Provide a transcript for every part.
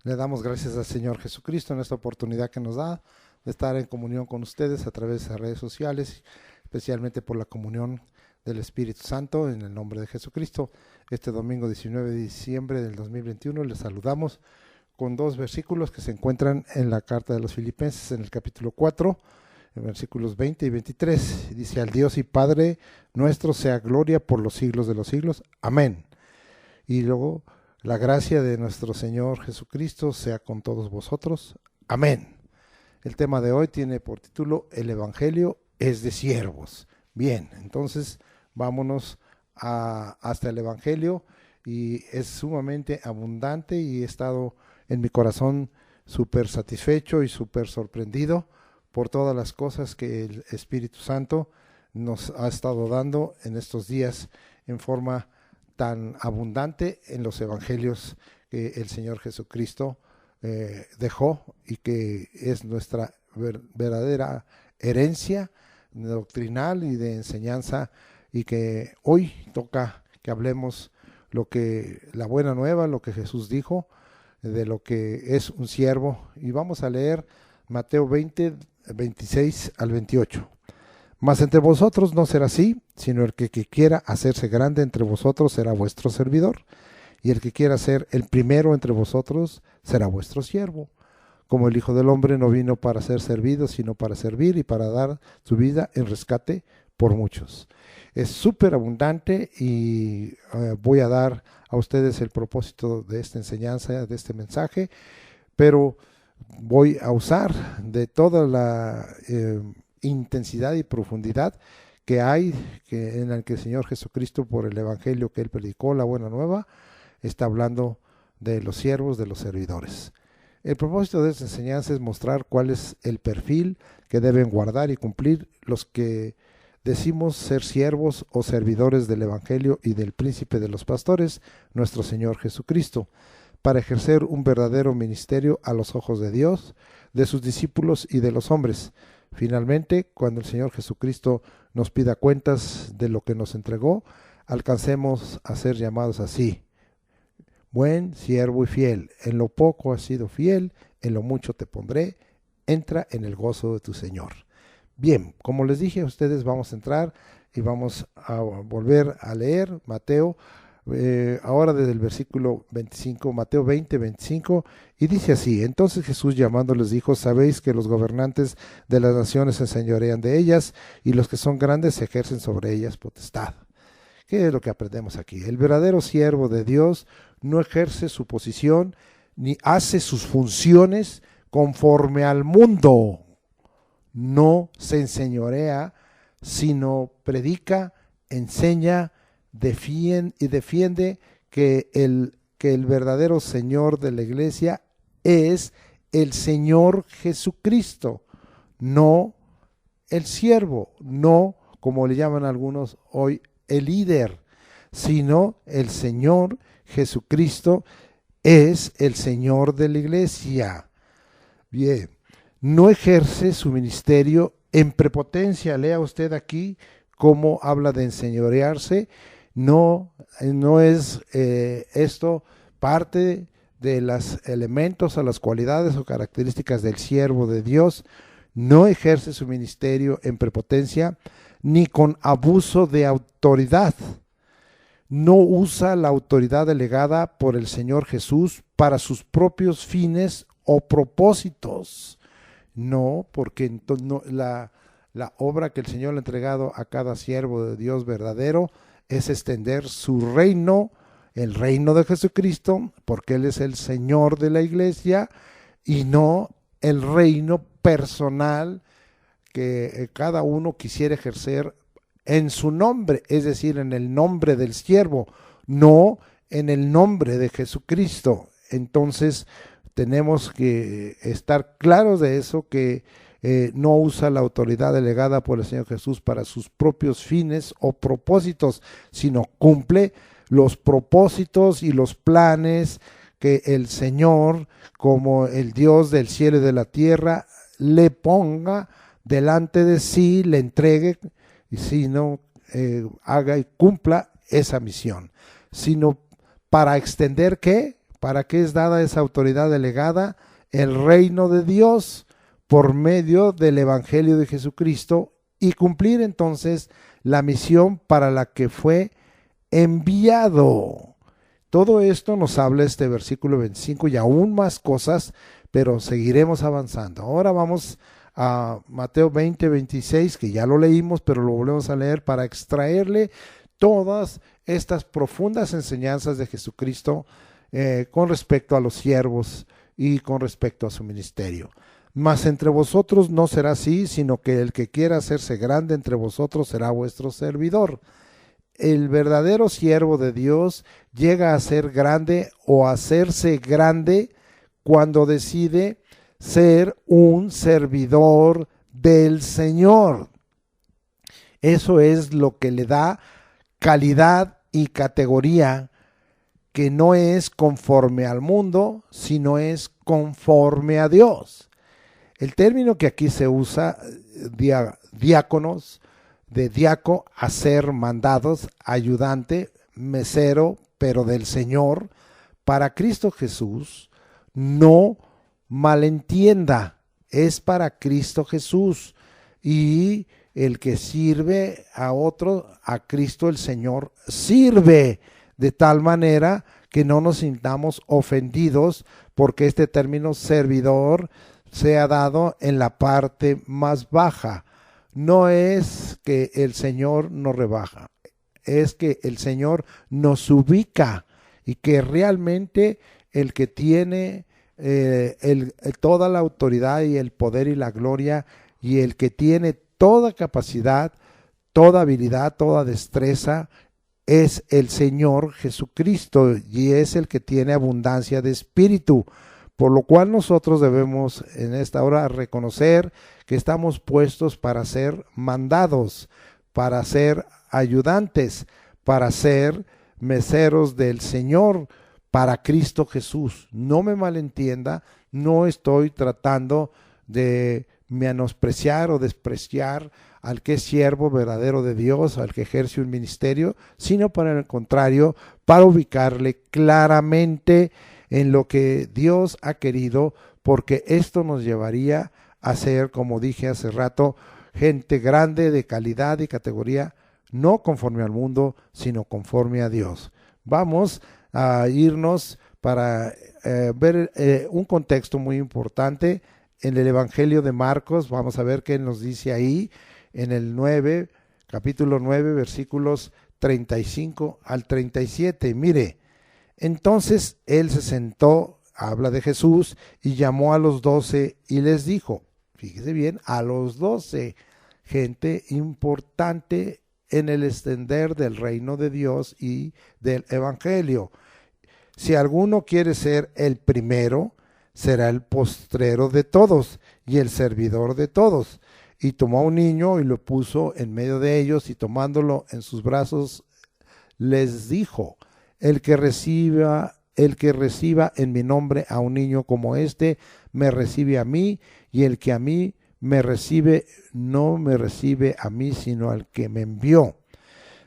Le damos gracias al Señor Jesucristo en esta oportunidad que nos da de estar en comunión con ustedes a través de redes sociales, especialmente por la comunión del Espíritu Santo en el nombre de Jesucristo. Este domingo 19 de diciembre del 2021 les saludamos con dos versículos que se encuentran en la carta de los Filipenses en el capítulo 4, en versículos 20 y 23. Dice: al Dios y Padre nuestro sea gloria por los siglos de los siglos. Amén. Y luego: la gracia de nuestro Señor Jesucristo sea con todos vosotros. Amén. El tema de hoy tiene por título: el Evangelio es de siervos. Bien, entonces vámonos hasta el Evangelio, y es sumamente abundante y he estado en mi corazón súper satisfecho y súper sorprendido por todas las cosas que el Espíritu Santo nos ha estado dando en estos días en forma tan abundante en los evangelios que el Señor Jesucristo dejó, y que es nuestra verdadera herencia doctrinal y de enseñanza, y que hoy toca que hablemos la buena nueva, lo que Jesús dijo de lo que es un siervo. Y vamos a leer Mateo 20, 26 al 28. Mas entre vosotros no será así, sino el que quiera hacerse grande entre vosotros será vuestro servidor, y el que quiera ser el primero entre vosotros será vuestro siervo. Como el Hijo del Hombre no vino para ser servido, sino para servir y para dar su vida en rescate por muchos. Es súper abundante, y voy a dar a ustedes el propósito de esta enseñanza, de este mensaje, pero voy a usar de toda la intensidad y profundidad que hay en el que el Señor Jesucristo, por el Evangelio que Él predicó, la buena nueva, está hablando de los siervos, de los servidores. El propósito de esta enseñanza es mostrar cuál es el perfil que deben guardar y cumplir los que decimos ser siervos o servidores del Evangelio y del Príncipe de los Pastores, nuestro Señor Jesucristo, para ejercer un verdadero ministerio a los ojos de Dios, de sus discípulos y de los hombres. Finalmente, cuando el Señor Jesucristo nos pida cuentas de lo que nos entregó, alcancemos a ser llamados así: buen siervo y fiel, en lo poco has sido fiel, en lo mucho te pondré, entra en el gozo de tu Señor. Bien, como les dije a ustedes, vamos a entrar y vamos a volver a leer Mateo, ahora desde el versículo 25, Mateo 20, 25, y dice así: entonces Jesús llamándoles dijo: sabéis que los gobernantes de las naciones se enseñorean de ellas, y los que son grandes ejercen sobre ellas potestad. ¿Qué es lo que aprendemos aquí? El verdadero siervo de Dios no ejerce su posición ni hace sus funciones conforme al mundo. No se enseñorea, sino predica, enseña, defiende que el verdadero Señor de la iglesia es el Señor Jesucristo, no el siervo, no, como le llaman algunos hoy, el líder, sino el Señor Jesucristo es el Señor de la iglesia. Bien, no ejerce su ministerio en prepotencia. Lea usted aquí cómo habla de enseñorearse. No es esto parte de los elementos o las cualidades o características del siervo de Dios. No ejerce su ministerio en prepotencia ni con abuso de autoridad. No usa la autoridad delegada por el Señor Jesús para sus propios fines o propósitos. No, porque la obra que el Señor le ha entregado a cada siervo de Dios verdadero es extender su reino, el reino de Jesucristo, porque Él es el Señor de la iglesia, y no el reino personal que cada uno quisiera ejercer en su nombre, es decir, en el nombre del siervo, no en el nombre de Jesucristo. Entonces tenemos que estar claros de eso, que no usa la autoridad delegada por el Señor Jesús para sus propios fines o propósitos, sino cumple los propósitos y los planes que el Señor, como el Dios del cielo y de la tierra, le ponga delante de sí, le entregue, y si no haga y cumpla esa misión, sino para extender, ¿qué? ¿Para qué es dada esa autoridad delegada? El reino de Dios por medio del Evangelio de Jesucristo y cumplir entonces la misión para la que fue enviado. Todo esto nos habla este versículo 25 y aún más cosas, pero seguiremos avanzando. Ahora vamos a Mateo 20, 26, que ya lo leímos, pero lo volvemos a leer para extraerle todas estas profundas enseñanzas de Jesucristo con respecto a los siervos y con respecto a su ministerio. Mas entre vosotros no será así, sino que el que quiera hacerse grande entre vosotros será vuestro servidor. El verdadero siervo de Dios llega a ser grande o a hacerse grande cuando decide ser un servidor del Señor. Eso es lo que le da calidad y categoría, que no es conforme al mundo, sino es conforme a Dios. El término que aquí se usa, diáconos, de diaco, hacer mandados, ayudante, mesero, pero del Señor, para Cristo Jesús, no malentienda, es para Cristo Jesús. Y el que sirve a otro, a Cristo el Señor, sirve de tal manera que no nos sintamos ofendidos porque este término servidor sea dado en la parte más baja. No es que el Señor nos rebaja, es que el Señor nos ubica y que realmente el que tiene toda la autoridad y el poder y la gloria y el que tiene toda capacidad, toda habilidad, toda destreza es el Señor Jesucristo y es el que tiene abundancia de espíritu. Por lo cual nosotros debemos en esta hora reconocer que estamos puestos para ser mandados, para ser ayudantes, para ser meseros del Señor, para Cristo Jesús. No me malentienda, no estoy tratando de menospreciar o despreciar al que es siervo verdadero de Dios, al que ejerce un ministerio, sino para el contrario, para ubicarle claramente en lo que Dios ha querido, porque esto nos llevaría a ser, como dije hace rato, gente grande de calidad y categoría, no conforme al mundo, sino conforme a Dios. Vamos a irnos para ver un contexto muy importante en el Evangelio de Marcos. Vamos a ver qué nos dice ahí en el 9, capítulo 9, versículos 35 al 37. Mire, entonces él se sentó, habla de Jesús, y llamó a los 12 y les dijo, fíjese bien, a los 12, gente importante en el extender del reino de Dios y del Evangelio. Si alguno quiere ser el primero, será el postrero de todos y el servidor de todos. Y tomó a un niño y lo puso en medio de ellos, y tomándolo en sus brazos les dijo, el que reciba en mi nombre a un niño como este, me recibe a mí, y el que a mí me recibe, no me recibe a mí, sino al que me envió.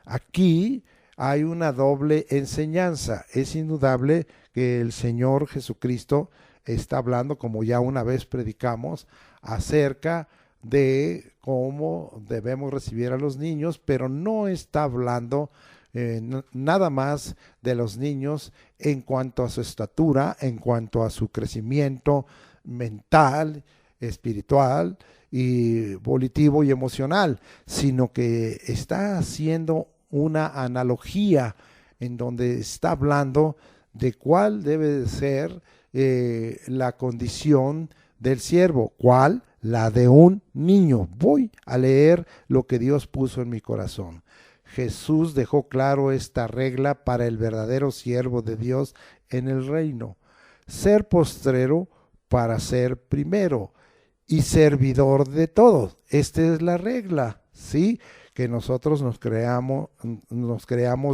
Aquí hay una doble enseñanza. Es indudable que el Señor Jesucristo está hablando, como ya una vez predicamos, acerca de cómo debemos recibir a los niños, pero no está hablando nada más de los niños en cuanto a su estatura, en cuanto a su crecimiento mental, espiritual y volitivo y emocional, sino que está haciendo una analogía en donde está hablando de cuál debe de ser la condición del siervo. ¿Cuál? La de un niño. Voy a leer lo que Dios puso en mi corazón. Jesús dejó claro esta regla para el verdadero siervo de Dios en el reino. Ser postrero para ser primero y servidor de todos. Esta es la regla, ¿sí? Que nosotros nos creamos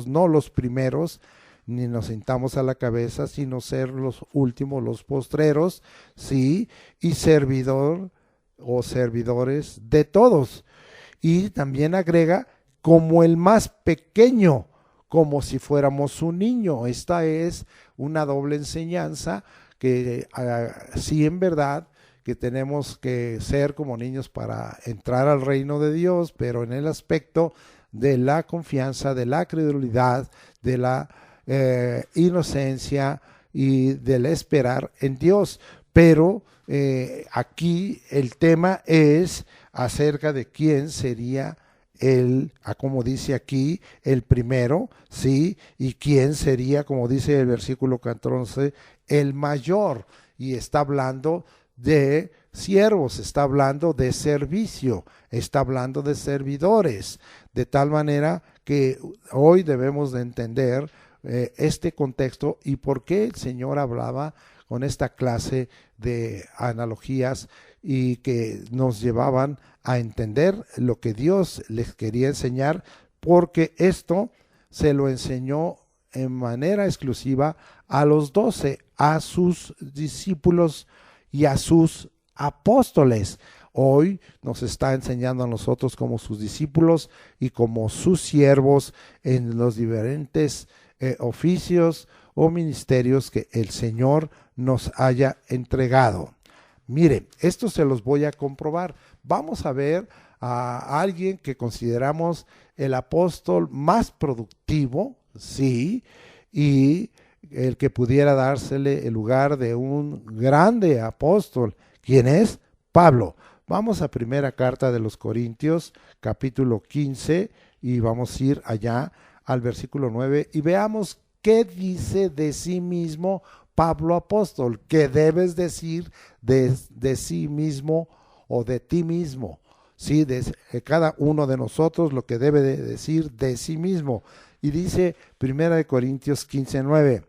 no los primeros, ni nos sentamos a la cabeza, sino ser los últimos, los postreros, ¿sí? Y servidor o servidores de todos. Y también agrega como el más pequeño como si fuéramos un niño. Esta es una doble enseñanza que sí, en verdad, que tenemos que ser como niños para entrar al reino de Dios, pero en el aspecto de la confianza, de la credulidad, de la inocencia y del esperar en Dios. Pero aquí el tema es acerca de quién sería como dice aquí, el primero, ¿sí? Y quién sería, como dice el versículo 14, el mayor. Y está hablando de siervos, está hablando de servicio, está hablando de servidores, de tal manera que hoy debemos de entender este contexto y por qué el Señor hablaba con esta clase de analogías y que nos llevaban a entender lo que Dios les quería enseñar, porque esto se lo enseñó en manera exclusiva a los 12, a sus discípulos y a sus apóstoles. Hoy nos está enseñando a nosotros como sus discípulos y como sus siervos en los diferentes oficios o ministerios que el Señor nos haya entregado. Mire, esto se los voy a comprobar. Vamos a ver a alguien que consideramos el apóstol más productivo, sí, y el que pudiera dársele el lugar de un grande apóstol. ¿Quién es? Pablo. Vamos a primera carta de los Corintios, capítulo 15, y vamos a ir allá al versículo 9 y veamos qué dice de sí mismo Pablo apóstol. ¿Qué debes decir de sí mismo o de ti mismo? Sí, de cada uno de nosotros lo que debe de decir de sí mismo. Y dice primera de Corintios 15:9,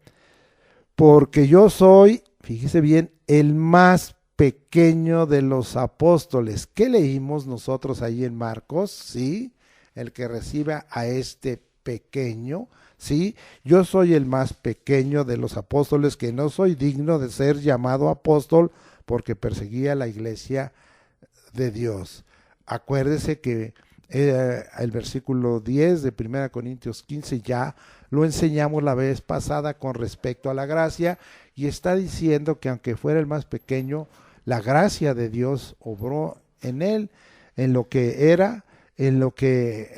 porque yo soy, fíjese bien, el más pequeño de los apóstoles. ¿Qué leímos nosotros ahí en Marcos? Sí, el que reciba a este pequeño, sí, yo soy el más pequeño de los apóstoles, que no soy digno de ser llamado apóstol porque perseguía la iglesia de Dios. Acuérdese que el versículo 10 de 1 Corintios 15 ya lo enseñamos la vez pasada con respecto a la gracia, y está diciendo que aunque fuera el más pequeño, la gracia de Dios obró en él, en lo que era, en lo que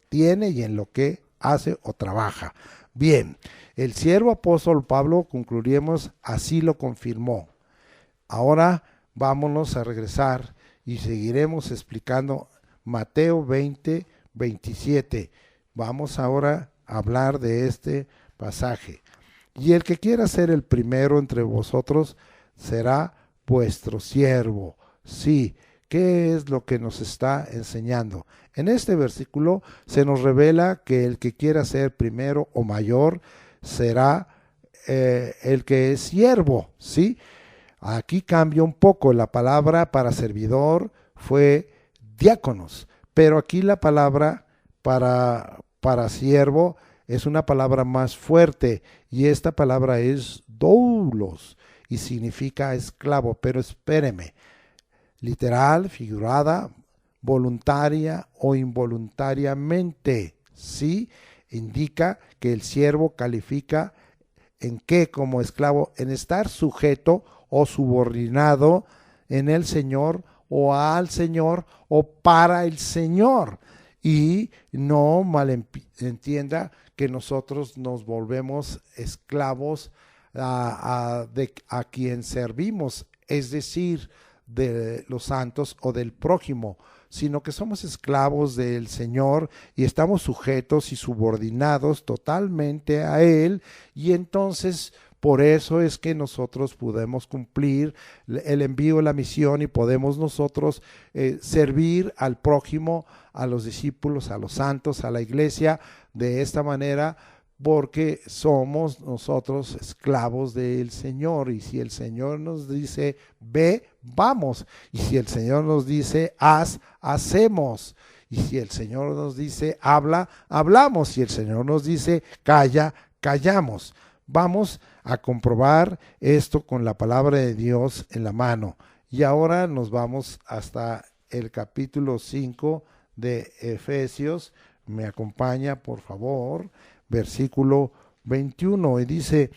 tiene y en lo que hace o trabaja. Bien, el siervo apóstol Pablo, concluiremos, así lo confirmó. Ahora vámonos a regresar y seguiremos explicando Mateo 20, 27. Vamos ahora a hablar de este pasaje. Y el que quiera ser el primero entre vosotros será vuestro siervo. Sí, ¿qué es lo que nos está enseñando? En este versículo se nos revela que el que quiera ser primero o mayor será el que es siervo, ¿sí? Aquí cambia un poco, la palabra para servidor fue diáconos, pero aquí la palabra para siervo es una palabra más fuerte, y esta palabra es doulos y significa esclavo. Pero espéreme, literal, figurada, voluntaria o involuntariamente, ¿sí? Indica que el siervo califica en qué como esclavo, en estar sujeto o subordinado en el Señor o al Señor o para el Señor. Y no malentienda que nosotros nos volvemos esclavos a quien servimos, es decir, de los santos o del prójimo, sino que somos esclavos del Señor y estamos sujetos y subordinados totalmente a Él, y entonces por eso es que nosotros podemos cumplir el envío, la misión, y podemos nosotros servir al prójimo, a los discípulos, a los santos, a la iglesia, de esta manera, porque somos nosotros esclavos del Señor. Y si el Señor nos dice ve, vamos. Y si el Señor nos dice haz, hacemos. Y si el Señor nos dice habla, hablamos. Si el Señor nos dice calla, callamos. Vamos a comprobar esto con la palabra de Dios en la mano. Y ahora nos vamos hasta el capítulo 5 de Efesios. Me acompaña, por favor, versículo 21, y dice: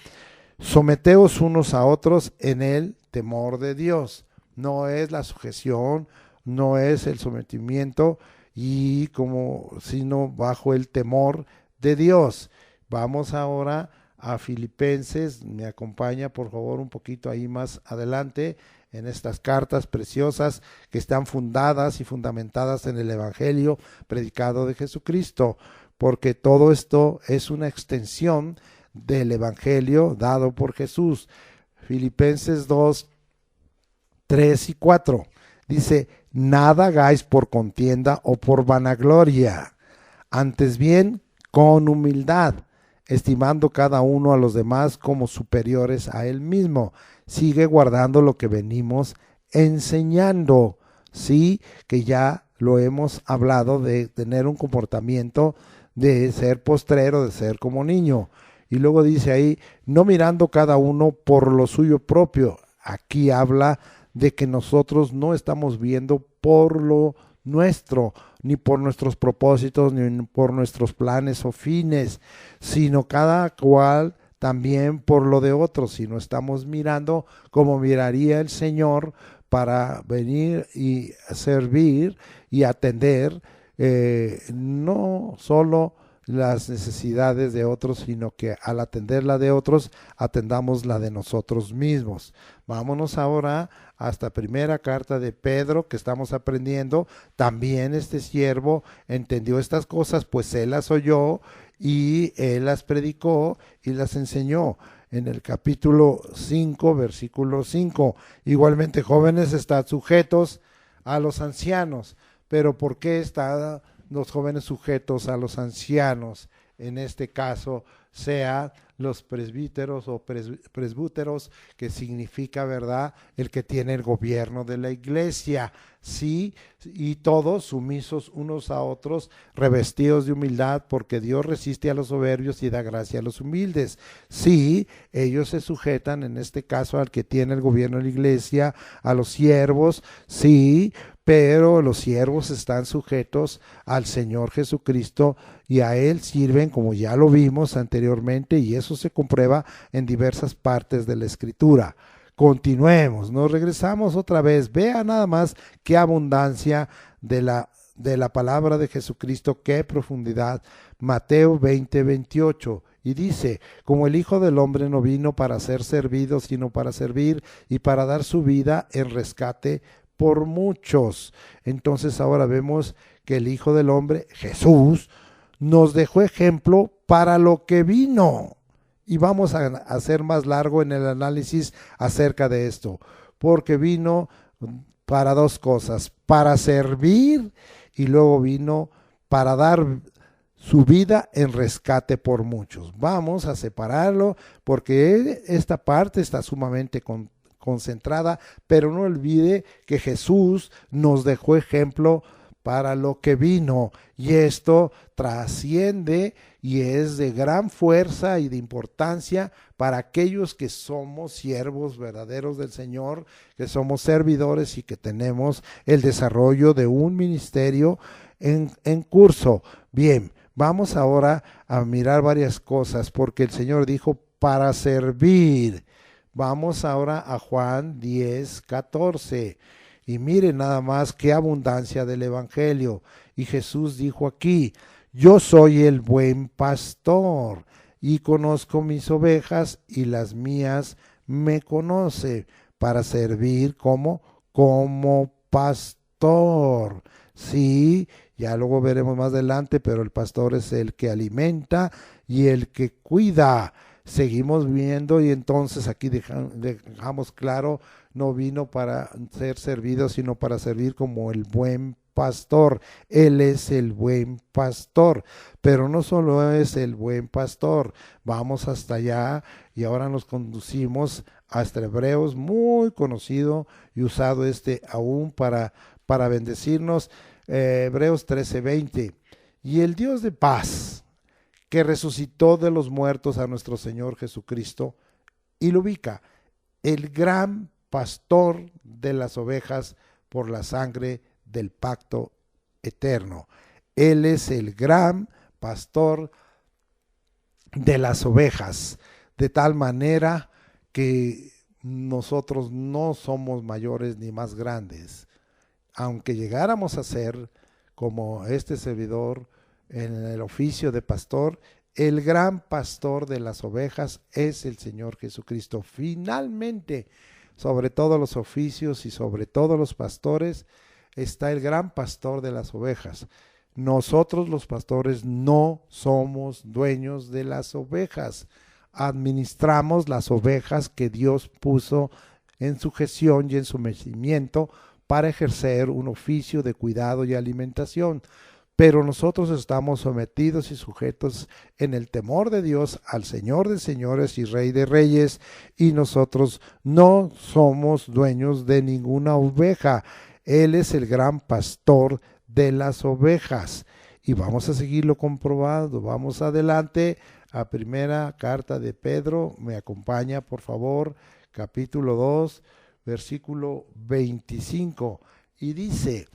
someteos unos a otros en el temor de Dios. No es la sujeción, no es el sometimiento, sino bajo el temor de Dios. Vamos ahora a Filipenses, me acompaña por favor un poquito ahí más adelante, en estas cartas preciosas que están fundadas y fundamentadas en el Evangelio predicado de Jesucristo, porque todo esto es una extensión del Evangelio dado por Jesús. Filipenses 2, 3 y 4 dice: nada hagáis por contienda o por vanagloria, antes bien con humildad, estimando cada uno a los demás como superiores a él mismo. Sigue guardando lo que venimos enseñando, sí, que ya lo hemos hablado, de tener un comportamiento de ser postrero, de ser como niño. Y luego dice ahí: no mirando cada uno por lo suyo propio. Aquí habla de que nosotros no estamos viendo por lo nuestro, ni por nuestros propósitos, ni por nuestros planes o fines, sino cada cual también por lo de otros, sino estamos mirando como miraría el Señor para venir y servir y atender no solo las necesidades de otros, sino que al atender la de otros, atendamos la de nosotros mismos. Vámonos ahora hasta primera carta de Pedro, que estamos aprendiendo. También este siervo entendió estas cosas, pues él las oyó y él las predicó y las enseñó. En el capítulo 5, versículo 5, igualmente jóvenes, están sujetos a los ancianos. Pero ¿por qué están los jóvenes sujetos a los ancianos? En este caso, sean los presbíteros o presbúteros, que significa, ¿verdad?, el que tiene el gobierno de la iglesia, sí, y todos sumisos unos a otros, revestidos de humildad, porque Dios resiste a los soberbios y da gracia a los humildes. Sí, ellos se sujetan, en este caso, al que tiene el gobierno de la iglesia, a los siervos, sí, pero los siervos están sujetos al Señor Jesucristo y a Él sirven, como ya lo vimos anteriormente, y eso se comprueba en diversas partes de la Escritura. Continuemos, nos regresamos otra vez. Vea nada más qué abundancia de la palabra de Jesucristo, qué profundidad. Mateo 20, 28. Y dice: como el Hijo del Hombre no vino para ser servido, sino para servir y para dar su vida en rescate por muchos. Entonces ahora vemos que el Hijo del Hombre, Jesús, nos dejó ejemplo para lo que vino. Y vamos a hacer más largo en el análisis acerca de esto, porque vino para dos cosas: para servir, y luego vino para dar su vida en rescate por muchos. Vamos a separarlo porque esta parte está sumamente concentrada, pero no olvide que Jesús nos dejó ejemplo para lo que vino, y esto trasciende y es de gran fuerza y de importancia para aquellos que somos siervos verdaderos del Señor, que somos servidores y que tenemos el desarrollo de un ministerio en curso. Bien, vamos ahora a mirar varias cosas, porque el Señor dijo para servir. Vamos ahora a Juan 10, 14. Y miren nada más qué abundancia del Evangelio. Y Jesús dijo aquí: yo soy el buen pastor y conozco mis ovejas y las mías me conoce, para servir como pastor. Sí, ya luego veremos más adelante, pero el pastor es el que alimenta y el que cuida. Seguimos viendo, y entonces aquí dejamos claro: no vino para ser servido, sino para servir como el buen pastor. Él es el buen pastor, pero no solo es el buen pastor. Vamos hasta allá y ahora nos conducimos hasta Hebreos, muy conocido y usado aún para bendecirnos. Hebreos 13:20. Y el Dios de paz, que resucitó de los muertos a nuestro Señor Jesucristo, y lo ubica: el gran pastor de las ovejas por la sangre del pacto eterno. Él es el gran pastor de las ovejas, de tal manera que nosotros no somos mayores ni más grandes. Aunque llegáramos a ser como este servidor en el oficio de pastor, el gran pastor de las ovejas es el Señor Jesucristo. Finalmente, sobre todos los oficios y sobre todos los pastores, está el gran pastor de las ovejas. Nosotros los pastores no somos dueños de las ovejas. Administramos las ovejas que Dios puso en su gestión y en su mecimiento para ejercer un oficio de cuidado y alimentación. Pero nosotros estamos sometidos y sujetos en el temor de Dios al Señor de señores y Rey de reyes, y nosotros no somos dueños de ninguna oveja. Él es el gran pastor de las ovejas. Y vamos a seguirlo comprobando. Vamos adelante a primera carta de Pedro. Me acompaña, por favor, capítulo 2, versículo 25. Y dice: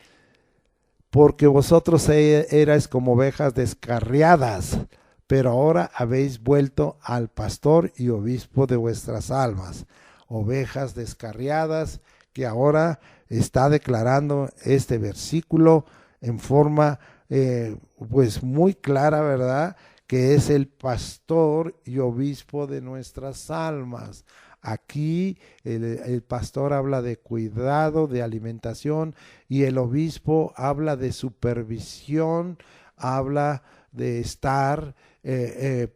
porque vosotros erais como ovejas descarriadas, pero ahora habéis vuelto al pastor y obispo de vuestras almas. Ovejas descarriadas, que ahora está declarando este versículo en forma pues muy clara, ¿verdad? Que es el pastor y obispo de nuestras almas. Aquí el pastor habla de cuidado, de alimentación, y el obispo habla de supervisión, habla de estar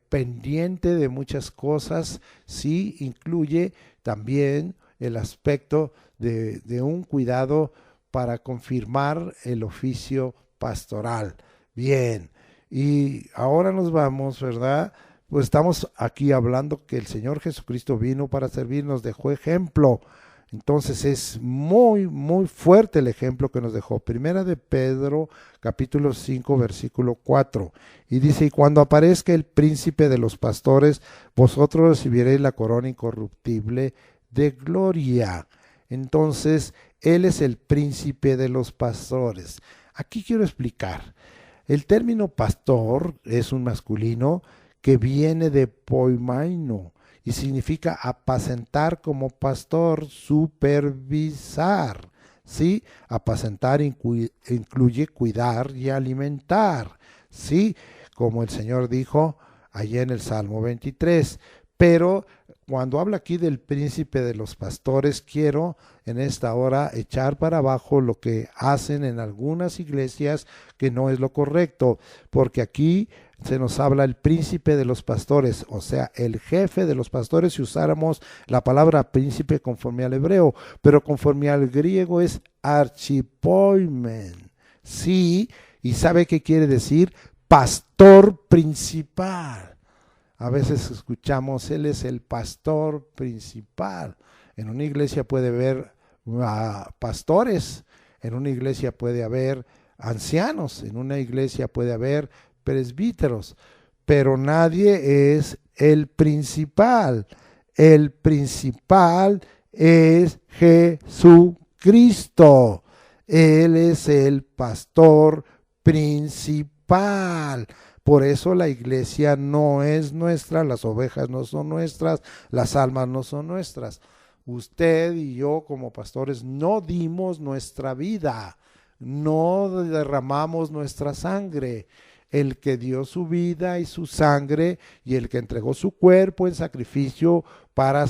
pendiente de muchas cosas. Sí, incluye también el aspecto de un cuidado para confirmar el oficio pastoral. Bien, y ahora nos vamos, ¿verdad? Pues estamos aquí hablando que el Señor Jesucristo vino para servirnos, dejó ejemplo. Entonces es muy, muy fuerte el ejemplo que nos dejó. Primera de Pedro, capítulo 5, versículo 4. Y dice: y cuando aparezca el príncipe de los pastores, vosotros recibiréis la corona incorruptible de gloria. Entonces, Él es el príncipe de los pastores. Aquí quiero explicar. El término pastor es un masculino que viene de poimaino y significa apacentar como pastor, supervisar. ¿Sí? Apacentar incluye cuidar y alimentar. ¿Sí? Como el Señor dijo allí en el Salmo 23. Pero cuando habla aquí del príncipe de los pastores, quiero en esta hora echar para abajo lo que hacen en algunas iglesias, que no es lo correcto, porque aquí se nos habla el príncipe de los pastores, o sea, el jefe de los pastores, si usáramos la palabra príncipe conforme al hebreo, pero conforme al griego es archipoimen. Sí, y ¿sabe qué quiere decir? Pastor principal. A veces escuchamos, Él es el pastor principal. En una iglesia puede haber pastores, en una iglesia puede haber ancianos, en una iglesia puede haber presbíteros, pero nadie es el principal. El principal es Jesucristo. Él es el pastor principal. Por eso la iglesia no es nuestra, las ovejas no son nuestras, las almas no son nuestras. Usted y yo como pastores no dimos nuestra vida, no derramamos nuestra sangre. El que dio su vida y su sangre y el que entregó su cuerpo en sacrificio para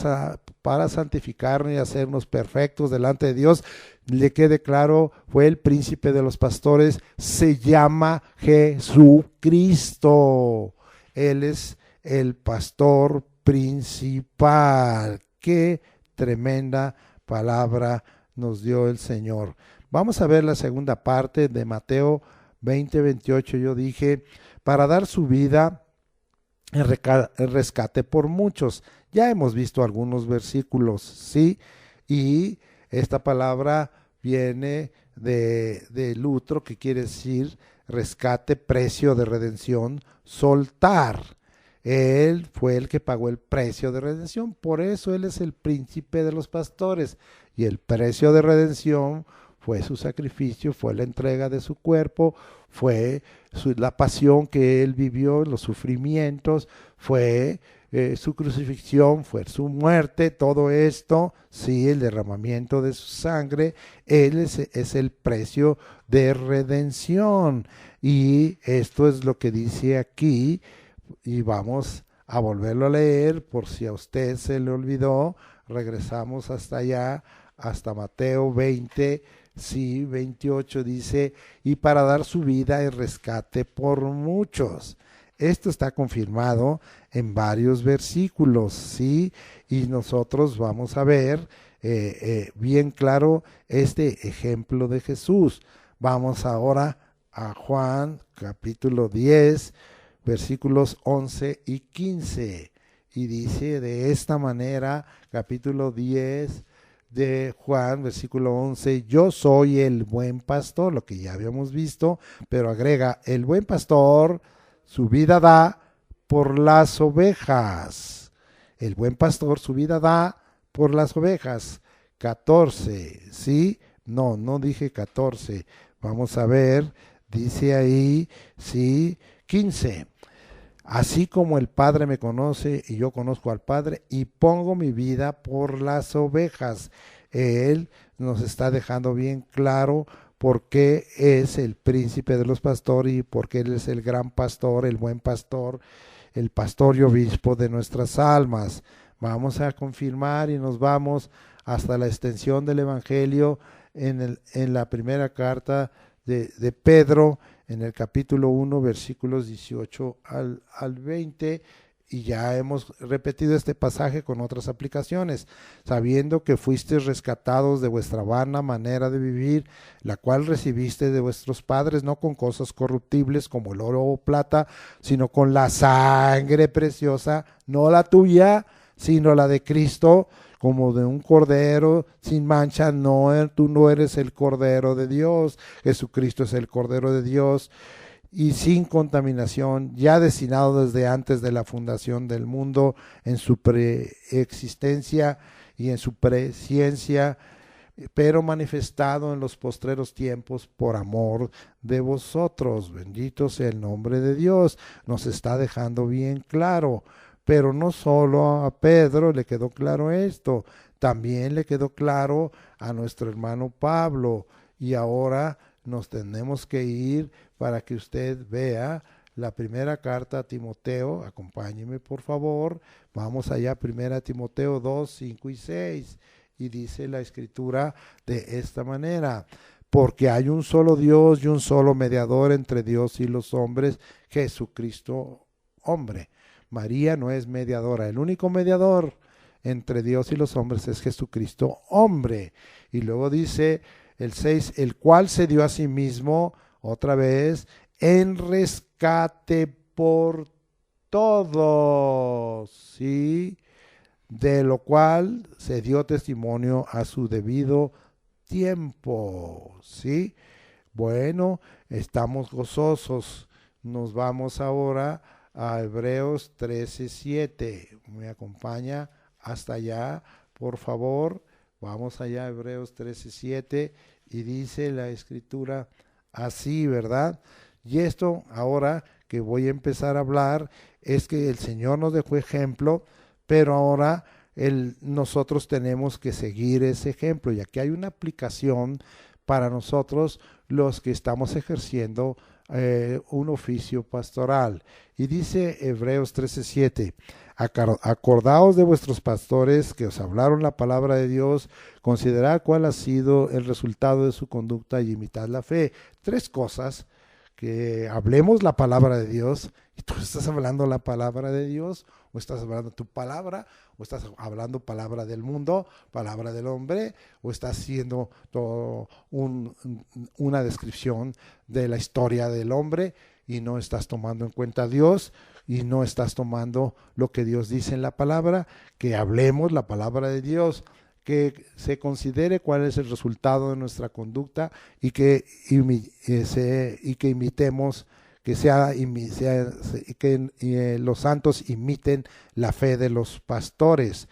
santificarnos y hacernos perfectos delante de Dios, le quede claro, fue el príncipe de los pastores, se llama Jesucristo. Él es el pastor principal. Qué tremenda palabra nos dio el Señor. Vamos a ver la segunda parte de Mateo 20:28. Yo dije, para dar su vida en rescate por muchos. Ya hemos visto algunos versículos, ¿sí? Y esta palabra viene de lutro, que quiere decir rescate, precio de redención, soltar. Él fue el que pagó el precio de redención, por eso Él es el príncipe de los pastores. Y el precio de redención fue su sacrificio, fue la entrega de su cuerpo, fue la pasión que él vivió, los sufrimientos, fue su crucifixión, fue su muerte, todo esto, sí, el derramamiento de su sangre, él es el precio de redención. Y esto es lo que dice aquí, y vamos a volverlo a leer por si a usted se le olvidó. Regresamos hasta allá, hasta Mateo 20, sí, 28 dice, y para dar su vida en rescate por muchos. Esto está confirmado en varios versículos, ¿sí? Y nosotros vamos a ver bien claro este ejemplo de Jesús. Vamos ahora a Juan capítulo 10, versículos 11 y 15. Y dice de esta manera, capítulo 10 de Juan, versículo 11, yo soy el buen pastor, lo que ya habíamos visto, pero agrega, el buen pastor su vida da por las ovejas. El buen pastor su vida da por las ovejas. 14, ¿sí? No dije 14. Vamos a ver, dice ahí, sí, 15. Así como el Padre me conoce y yo conozco al Padre y pongo mi vida por las ovejas. Él nos está dejando bien claro por qué es el príncipe de los pastores y por qué Él es el gran pastor, el buen pastor, el pastor y obispo de nuestras almas. Vamos a confirmar y nos vamos hasta la extensión del Evangelio en la primera carta de Pedro, en el capítulo 1, versículos 18 al 20, y ya hemos repetido este pasaje con otras aplicaciones, sabiendo que fuisteis rescatados de vuestra vana manera de vivir, la cual recibiste de vuestros padres, no con cosas corruptibles como el oro o plata, sino con la sangre preciosa, no la tuya, sino la de Cristo, como de un cordero sin mancha. Tú no eres el cordero de Dios, Jesucristo es el cordero de Dios, y sin contaminación, ya destinado desde antes de la fundación del mundo, en su preexistencia y en su presciencia, pero manifestado en los postreros tiempos por amor de vosotros. Bendito sea el nombre de Dios. Nos está dejando bien claro. Pero no solo a Pedro le quedó claro esto, también le quedó claro a nuestro hermano Pablo. Y ahora nos tenemos que ir para que usted vea la primera carta a Timoteo. Acompáñeme por favor. Vamos allá, primera Timoteo 2, 5 y 6. Y dice la escritura de esta manera: porque hay un solo Dios y un solo mediador entre Dios y los hombres, Jesucristo hombre. María no es mediadora, el único mediador entre Dios y los hombres es Jesucristo hombre. Y luego dice el 6, el cual se dio a sí mismo, otra vez, en rescate por todos, ¿sí? De lo cual se dio testimonio a su debido tiempo, ¿sí? Bueno, estamos gozosos. Nos vamos ahora a Hebreos 13:7. Me acompaña hasta allá, por favor. Vamos allá a Hebreos 13:7 y dice la escritura así, ¿verdad? Y esto ahora que voy a empezar a hablar es que el Señor nos dejó ejemplo, pero ahora nosotros tenemos que seguir ese ejemplo, y aquí hay una aplicación para nosotros los que estamos ejerciendo un oficio pastoral. Y dice Hebreos 13:7, acordaos de vuestros pastores que os hablaron la palabra de Dios, considerad cuál ha sido el resultado de su conducta y imitad la fe. Tres cosas: que hablemos la palabra de Dios. ¿Y tú estás hablando la palabra de Dios? ¿O estás hablando tu palabra? ¿O estás hablando palabra del mundo, palabra del hombre? ¿O estás haciendo todo una descripción de la historia del hombre y no estás tomando en cuenta a Dios y no estás tomando lo que Dios dice en la palabra? Que hablemos la palabra de Dios, que se considere cuál es el resultado de nuestra conducta y que imitemos, que los santos imiten la fe de los pastores.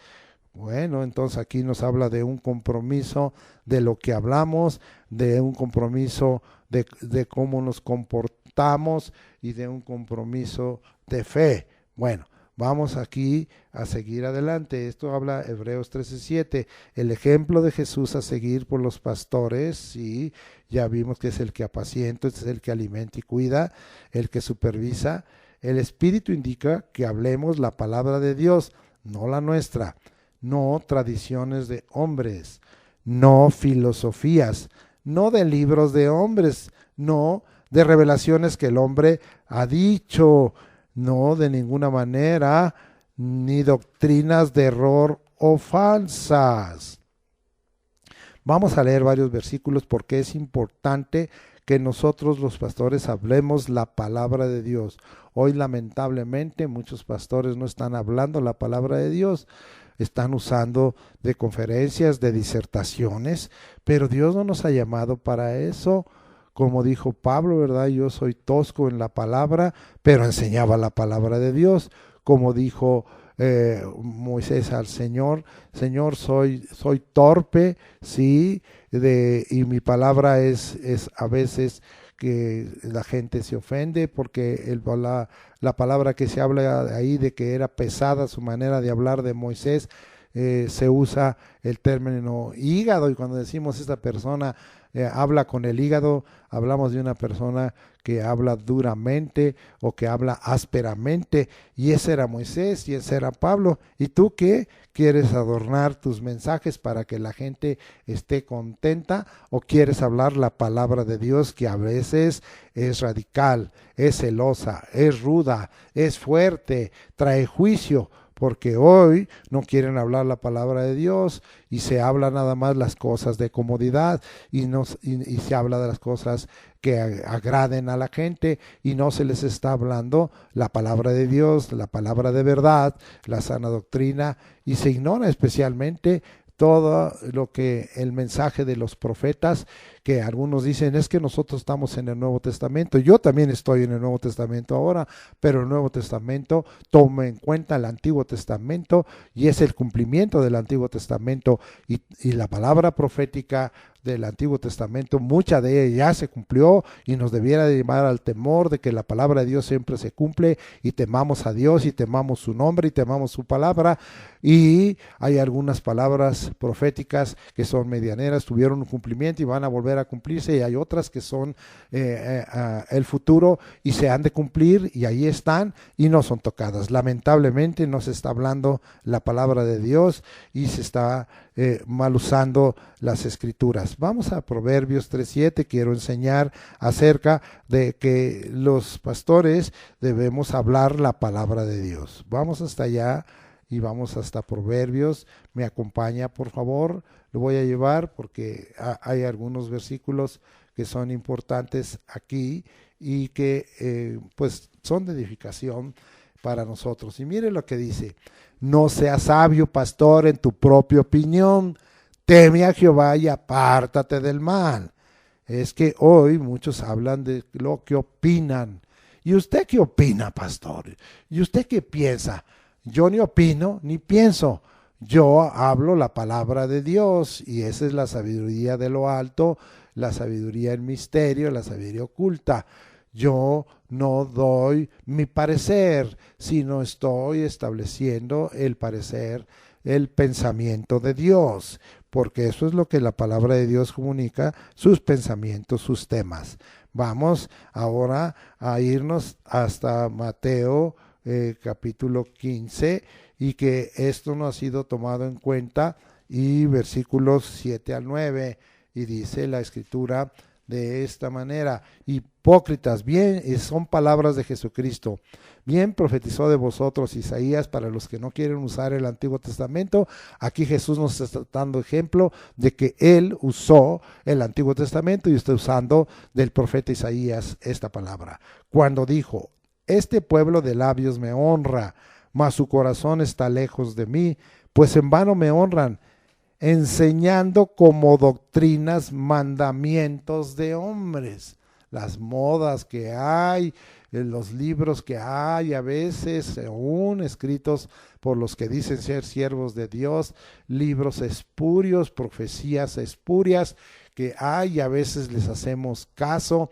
Bueno, entonces aquí nos habla de un compromiso de lo que hablamos, de un compromiso de cómo nos comportamos y de un compromiso de fe. Bueno, vamos aquí a seguir adelante. Esto habla Hebreos 13:7, el ejemplo de Jesús a seguir por los pastores, sí, ya vimos que es el que apacienta, es el que alimenta y cuida, el que supervisa. El Espíritu indica que hablemos la palabra de Dios, no la nuestra, no tradiciones de hombres, no filosofías, no de libros de hombres, no de revelaciones que el hombre ha dicho, no de ninguna manera, ni doctrinas de error o falsas. Vamos a leer varios versículos porque es importante que nosotros los pastores hablemos la palabra de Dios. Hoy lamentablemente muchos pastores no están hablando la palabra de Dios, están usando de conferencias, de disertaciones, pero Dios no nos ha llamado para eso. Como dijo Pablo, ¿verdad? Yo soy tosco en la palabra, pero enseñaba la palabra de Dios. Como dijo Moisés al Señor, Señor, soy torpe, sí, y mi palabra es a veces que la gente se ofende porque la palabra que se habla ahí de que era pesada su manera de hablar de Moisés, se usa el término hígado, y cuando decimos esta persona habla con el hígado, hablamos de una persona que habla duramente o que habla ásperamente, y ese era Moisés y ese era Pablo. ¿Y tú qué? ¿Quieres adornar tus mensajes para que la gente esté contenta, o quieres hablar la palabra de Dios, que a veces es radical, es celosa, es ruda, es fuerte, trae juicio? Porque hoy no quieren hablar la palabra de Dios y se habla nada más las cosas de comodidad y se habla de las cosas que agraden a la gente, y no se les está hablando la palabra de Dios, la palabra de verdad, la sana doctrina, y se ignora especialmente todo lo que el mensaje de los profetas, que algunos dicen es que nosotros estamos en el Nuevo Testamento. Yo también estoy en el Nuevo Testamento ahora, pero el Nuevo Testamento toma en cuenta el Antiguo Testamento y es el cumplimiento del Antiguo Testamento, y la palabra profética del Antiguo Testamento, mucha de ella ya se cumplió, y nos debiera de llevar al temor de que la palabra de Dios siempre se cumple, y temamos a Dios y temamos su nombre y temamos su palabra. Y hay algunas palabras proféticas que son medianeras, tuvieron un cumplimiento y van a volver a cumplirse, y hay otras que son el futuro y se han de cumplir, y ahí están y no son tocadas. Lamentablemente no se está hablando la palabra de Dios y se está mal usando las escrituras. Vamos a Proverbios 3:7. Quiero enseñar acerca de que los pastores debemos hablar la palabra de Dios. Vamos hasta allá y vamos hasta Proverbios. Me acompaña, por favor. Lo voy a llevar porque hay algunos versículos que son importantes aquí y que pues son de edificación para nosotros. Y mire lo que dice: no seas sabio, pastor, en tu propia opinión, teme a Jehová y apártate del mal. Es que hoy muchos hablan de lo que opinan. ¿Y usted qué opina, pastor? ¿Y usted qué piensa? Yo ni opino ni pienso. Yo hablo la palabra de Dios, y esa es la sabiduría de lo alto, la sabiduría en misterio, la sabiduría oculta. Yo no doy mi parecer, sino estoy estableciendo el parecer, el pensamiento de Dios, porque eso es lo que la palabra de Dios comunica, sus pensamientos, sus temas. Vamos ahora a irnos hasta Mateo capítulo 15, y que esto no ha sido tomado en cuenta, y versículos 7 al 9, y dice la escritura de esta manera: hipócritas, bien, son palabras de Jesucristo, bien profetizó de vosotros Isaías. Para los que no quieren usar el Antiguo Testamento, aquí Jesús nos está dando ejemplo de que él usó el Antiguo Testamento y está usando del profeta Isaías esta palabra, cuando dijo: este pueblo de labios me honra, mas su corazón está lejos de mí, pues en vano me honran, enseñando como doctrinas mandamientos de hombres. Las modas que hay, los libros que hay a veces, aún escritos por los que dicen ser siervos de Dios, libros espurios, profecías espurias que hay y a veces les hacemos caso,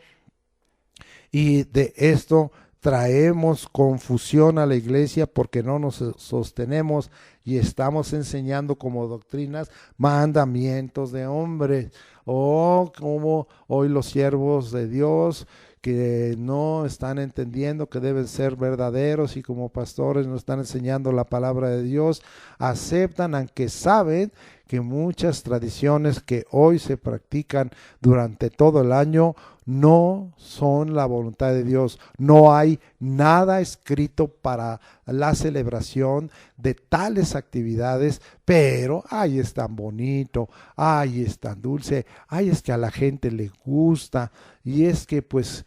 y de esto traemos confusión a la iglesia porque no nos sostenemos y estamos enseñando como doctrinas mandamientos de hombres, o como hoy los siervos de Dios que no están entendiendo que deben ser verdaderos y como pastores no están enseñando la palabra de Dios, aceptan, aunque saben que muchas tradiciones que hoy se practican durante todo el año no son la voluntad de Dios. No hay nada escrito para la celebración de tales actividades, pero ay, es tan bonito, ay, es tan dulce, ay, es que a la gente le gusta, y es que pues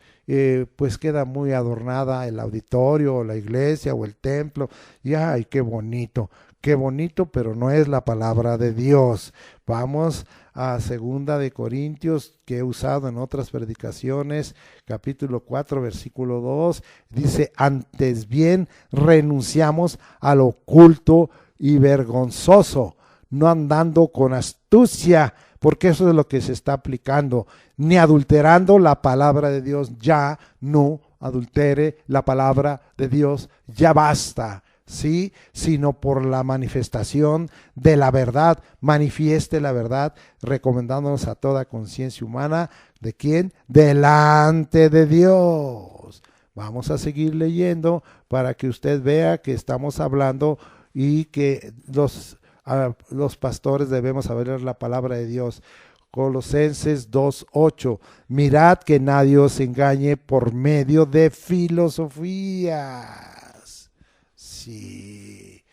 queda muy adornada el auditorio o la iglesia o el templo, y ay, qué bonito, pero no es la palabra de Dios. Vamos a 2 de Corintios, que he usado en otras predicaciones, capítulo 4, versículo 2, dice: antes bien renunciamos al oculto y vergonzoso, no andando con astucia, porque eso es lo que se está aplicando, ni adulterando la palabra de Dios. Ya no adultere la palabra de Dios, ya basta. Sí, sino por la manifestación de la verdad, manifieste la verdad, recomendándonos a toda conciencia humana, ¿de quién? Delante de Dios. Vamos a seguir leyendo para que usted vea que estamos hablando y que los pastores debemos saber la palabra de Dios. Colosenses 2:8, mirad que nadie os engañe por medio de filosofía. Sí.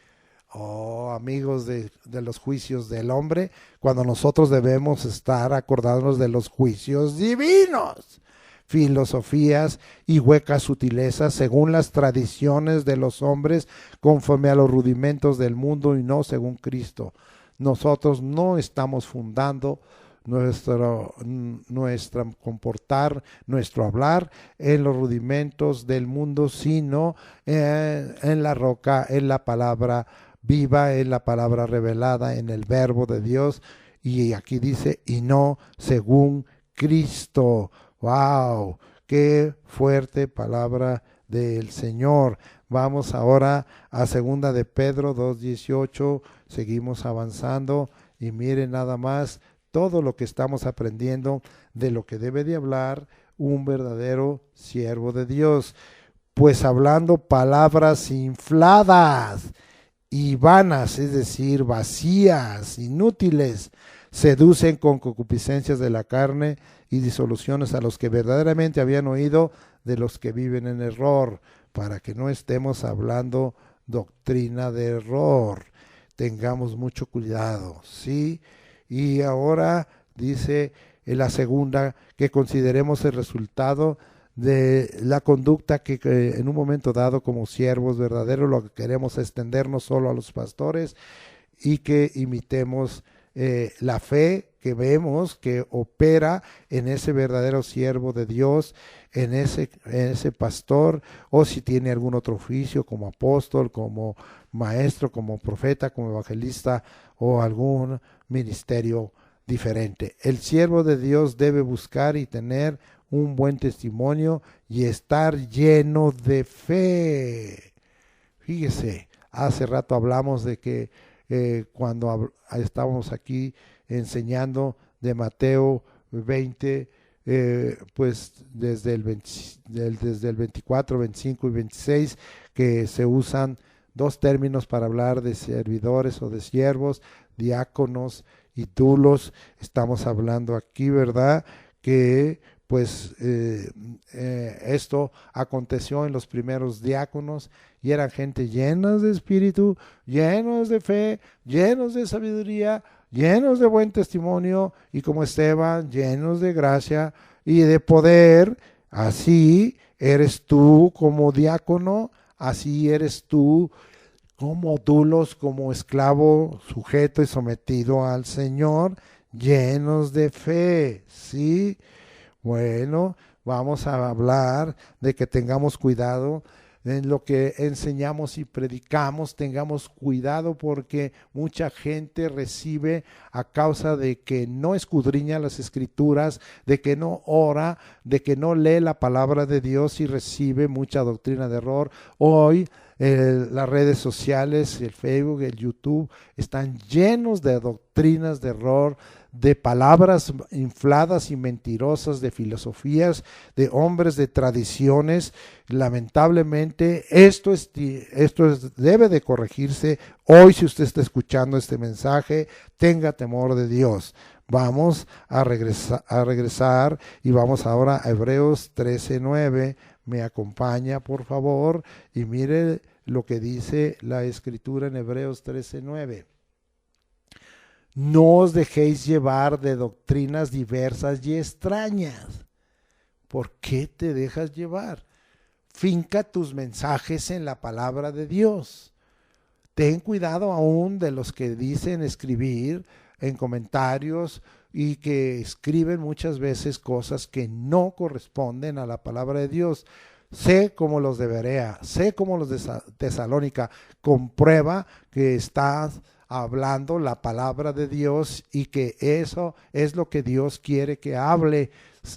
Oh, amigos de los juicios del hombre, cuando nosotros debemos estar acordándonos de los juicios divinos. Filosofías y huecas sutilezas según las tradiciones de los hombres, conforme a los rudimentos del mundo y no según Cristo. Nosotros no estamos fundando nuestro comportar, nuestro hablar en los rudimentos del mundo, sino en la roca, en la palabra viva, en la palabra revelada, en el verbo de Dios. Y aquí dice, y no según Cristo. ¡Wow! ¡Qué fuerte palabra del Señor! Vamos ahora a 2 de Pedro 2:18, seguimos avanzando y miren nada más todo lo que estamos aprendiendo de lo que debe de hablar un verdadero siervo de Dios. Pues hablando palabras infladas y vanas, es decir, vacías, inútiles, seducen con concupiscencias de la carne y disoluciones a los que verdaderamente habían oído, de los que viven en error, para que no estemos hablando doctrina de error. Tengamos mucho cuidado, ¿sí? Y ahora dice en la segunda que consideremos el resultado de la conducta que en un momento dado como siervos verdaderos lo que queremos es extendernos solo a los pastores y que imitemos la fe que vemos que opera en ese verdadero siervo de Dios, en ese pastor, o si tiene algún otro oficio como apóstol, como maestro, como profeta, como evangelista o algún ministerio diferente. El siervo de Dios debe buscar y tener un buen testimonio y estar lleno de fe. Fíjese, hace rato hablamos de que cuando estábamos aquí enseñando de Mateo 20, pues desde el 24, 25 y 26, que se usan dos términos para hablar de servidores o de siervos, diáconos y dulos. Estamos hablando aquí, ¿verdad?, que pues esto aconteció en los primeros diáconos y eran gente llenas de espíritu, llenos de fe, llenos de sabiduría, llenos de buen testimonio y como Esteban, llenos de gracia y de poder. Así eres tú como diácono, así eres tú como dulos, como esclavo sujeto y sometido al Señor, llenos de fe, ¿sí? Bueno, vamos a hablar de que tengamos cuidado en lo que enseñamos y predicamos, tengamos cuidado porque mucha gente recibe a causa de que no escudriña las escrituras, de que no ora, de que no lee la palabra de Dios y recibe mucha doctrina de error. Hoy las redes sociales, el Facebook, el YouTube, están llenos de doctrinas de error, de palabras infladas y mentirosas, de filosofías, de hombres, de tradiciones. Lamentablemente, debe de corregirse. Hoy, si usted está escuchando este mensaje, tenga temor de Dios. Vamos a regresar y vamos ahora a Hebreos 13:9. Me acompaña, por favor, y mire lo que dice la Escritura en Hebreos 13:9. No os dejéis llevar de doctrinas diversas y extrañas. ¿Por qué te dejas llevar? Finca tus mensajes en la palabra de Dios. Ten cuidado aún de los que dicen escribir en comentarios y que escriben muchas veces cosas que no corresponden a la palabra de Dios. Sé como los de Berea, sé como los de Tesalónica. Comprueba que estás hablando la palabra de Dios y que eso es lo que Dios quiere que hable,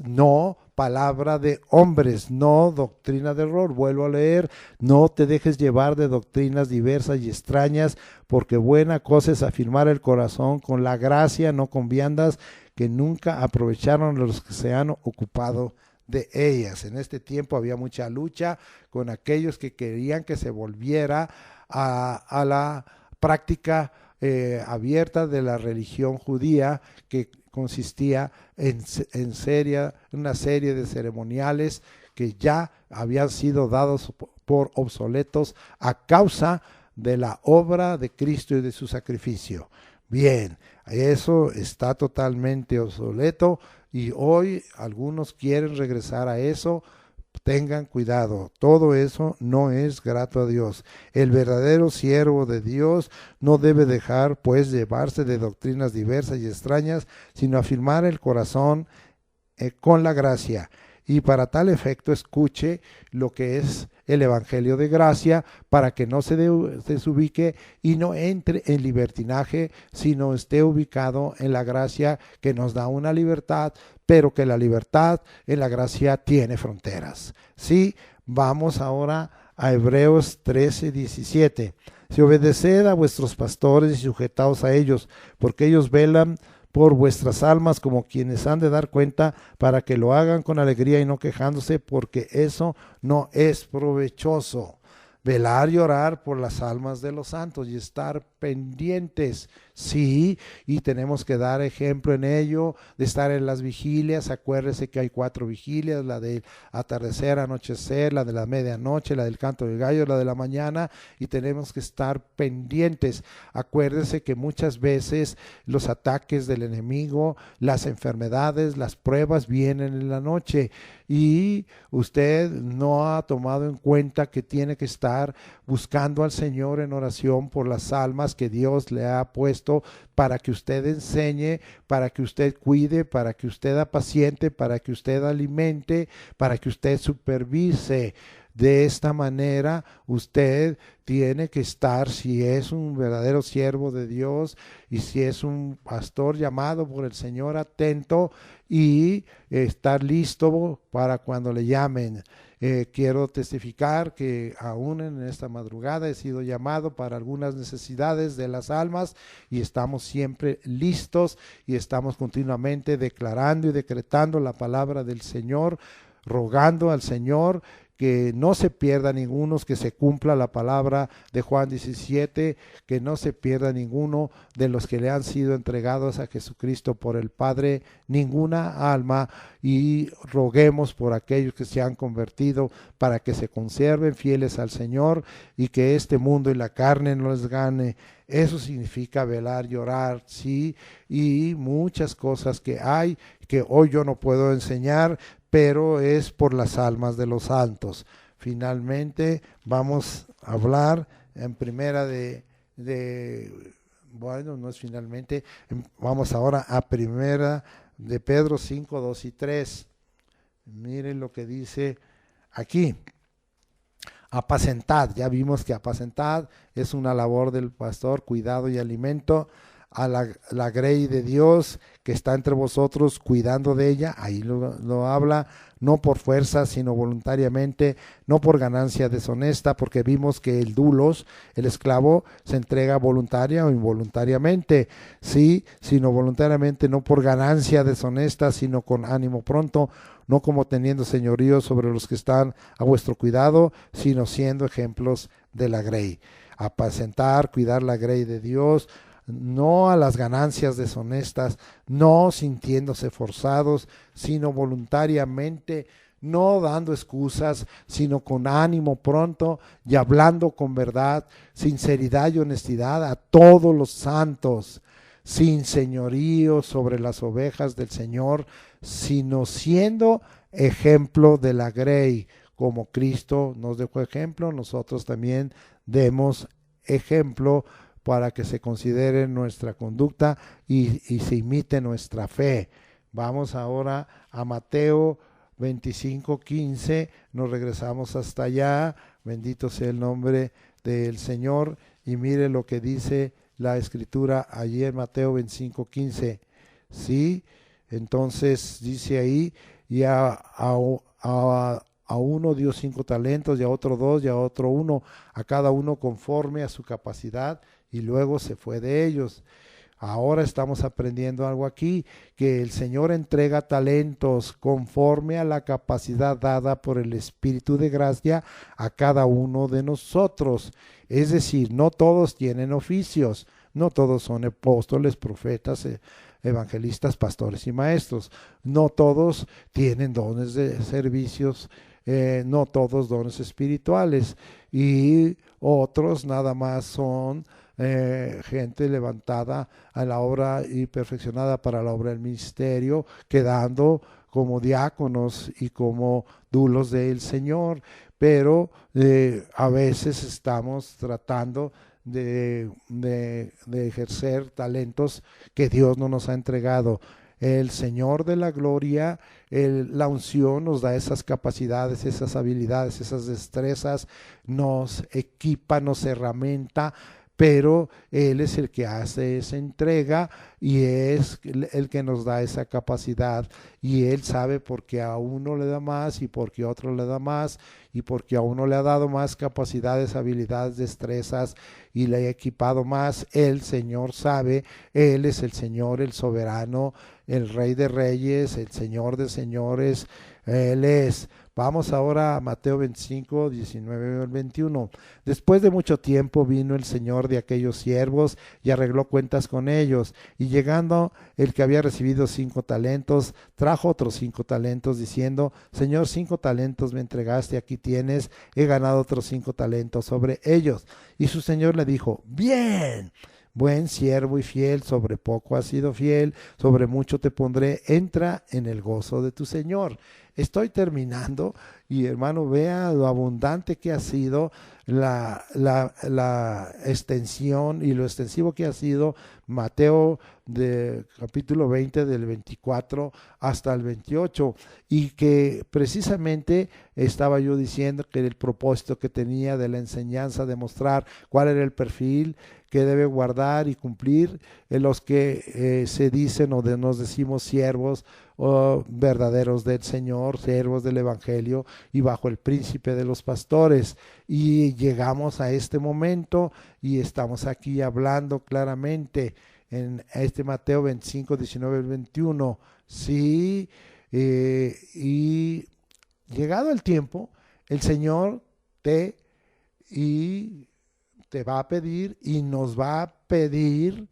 no palabra de hombres, no doctrina de error. Vuelvo a leer: no te dejes llevar de doctrinas diversas y extrañas, porque buena cosa es afirmar el corazón con la gracia, no con viandas, que nunca aprovecharon los que se han ocupado de ellas. En este tiempo había mucha lucha con aquellos que querían que se volviera a la práctica abierta de la religión judía, que consistía en una serie de ceremoniales que ya habían sido dados por obsoletos a causa de la obra de Cristo y de su sacrificio. Bien, eso está totalmente obsoleto y hoy algunos quieren regresar a eso. Tengan cuidado, todo eso no es grato a Dios. El verdadero siervo de Dios no debe dejar pues llevarse de doctrinas diversas y extrañas, sino afirmar el corazón con la gracia. Y para tal efecto escuche lo que es el Evangelio de gracia, para que no se desubique y no entre en libertinaje, sino esté ubicado en la gracia que nos da una libertad, pero que la libertad en la gracia tiene fronteras. Sí, vamos ahora a Hebreos 13:17. Si obedeced a vuestros pastores y sujetaos a ellos, porque ellos velan por vuestras almas como quienes han de dar cuenta, para que lo hagan con alegría y no quejándose, porque eso no es provechoso. Velar y orar por las almas de los santos y estar pendientes, sí, y tenemos que dar ejemplo en ello, de estar en las vigilias. Acuérdese que hay 4 vigilias: la del atardecer, anochecer, la de la medianoche, la del canto del gallo, la de la mañana, y tenemos que estar pendientes. Acuérdese que muchas veces los ataques del enemigo, las enfermedades, las pruebas vienen en la noche, y usted no ha tomado en cuenta que tiene que estar buscando al Señor en oración por las almas que Dios le ha puesto, para que usted enseñe, para que usted cuide, para que usted apaciente, para que usted alimente, para que usted supervise. De esta manera usted tiene que estar, si es un verdadero siervo de Dios y si es un pastor llamado por el Señor, atento y estar listo para cuando le llamen. Quiero testificar que aún en esta madrugada he sido llamado para algunas necesidades de las almas, y estamos siempre listos y estamos continuamente declarando y decretando la palabra del Señor, rogando al Señor que no se pierda ninguno, que se cumpla la palabra de Juan 17, que no se pierda ninguno de los que le han sido entregados a Jesucristo por el Padre, ninguna alma, y roguemos por aquellos que se han convertido para que se conserven fieles al Señor y que este mundo y la carne no les gane. Eso significa velar y orar, sí, y muchas cosas que hay que hoy yo no puedo enseñar, pero es por las almas de los santos. Finalmente vamos a hablar en primera bueno, no es finalmente, vamos ahora a primera de Pedro 5, 2 y 3. Miren lo que dice aquí. Apacentad, ya vimos que apacentad es una labor del pastor, cuidado y alimento a la grey de Dios que está entre vosotros, cuidando de ella. Ahí lo habla, no por fuerza, sino voluntariamente, no por ganancia deshonesta, porque vimos que el doulos, el esclavo, se entrega voluntaria o involuntariamente, sí, sino voluntariamente, no por ganancia deshonesta, sino con ánimo pronto, no como teniendo señorío sobre los que están a vuestro cuidado, sino siendo ejemplos de la grey. Apacentar, cuidar la grey de Dios, no a las ganancias deshonestas, no sintiéndose forzados, sino voluntariamente, no dando excusas, sino con ánimo pronto y hablando con verdad, sinceridad y honestidad a todos los santos, sin señorío sobre las ovejas del Señor, sino siendo ejemplo de la grey, como Cristo nos dejó ejemplo, nosotros también demos ejemplo para que se considere nuestra conducta y se imite nuestra fe. Vamos ahora a Mateo 25:15, nos regresamos hasta allá, bendito sea el nombre del Señor, y mire lo que dice la escritura allí en Mateo 25:15, ¿sí? Entonces dice ahí, y a uno dio 5 talentos, y a otro 2, y a otro 1, a cada uno conforme a su capacidad, y luego se fue de ellos. Ahora estamos aprendiendo algo aquí, que el Señor entrega talentos conforme a la capacidad dada por el Espíritu de gracia a cada uno de nosotros. Es decir, no todos tienen oficios, no todos son apóstoles, profetas, evangelistas, pastores y maestros. No todos tienen dones de servicios, no todos dones espirituales, y otros nada más son gente levantada a la obra y perfeccionada para la obra del ministerio, quedando como diáconos y como dulos del Señor, pero a veces estamos tratando de ejercer talentos que Dios no nos ha entregado. El Señor de la gloria, la unción nos da esas capacidades, esas habilidades, esas destrezas, nos equipa, nos herramienta, pero Él es el que hace esa entrega y es el que nos da esa capacidad, y Él sabe por qué a uno le da más y por qué a otro le da más, y porque a uno le ha dado más capacidades, habilidades, destrezas y le ha equipado más. El Señor sabe, Él es el Señor, el soberano, el Rey de Reyes, el Señor de Señores, Él es. Vamos ahora a Mateo 25, 19 al 21. Después de mucho tiempo vino el señor de aquellos siervos y arregló cuentas con ellos. Y llegando el que había recibido 5 talentos, trajo otros 5 talentos, diciendo: Señor, 5 talentos me entregaste, aquí tienes, he ganado otros 5 talentos sobre ellos. Y su señor le dijo: Bien, buen siervo y fiel, sobre poco has sido fiel, sobre mucho te pondré, entra en el gozo de tu señor. Estoy terminando, y hermano, vea lo abundante que ha sido la extensión y lo extensivo que ha sido Mateo de capítulo 20 del 24 hasta el 28, y que precisamente estaba yo diciendo que el propósito que tenía de la enseñanza, de mostrar cuál era el perfil que debe guardar y cumplir en los que se dicen o nos decimos siervos verdaderos del Señor, siervos del Evangelio y bajo el príncipe de los pastores. Y llegamos a este momento y estamos aquí hablando claramente en este Mateo 25, 19 al 21. Sí, y llegado el tiempo, el Señor te va a pedir y nos va a pedir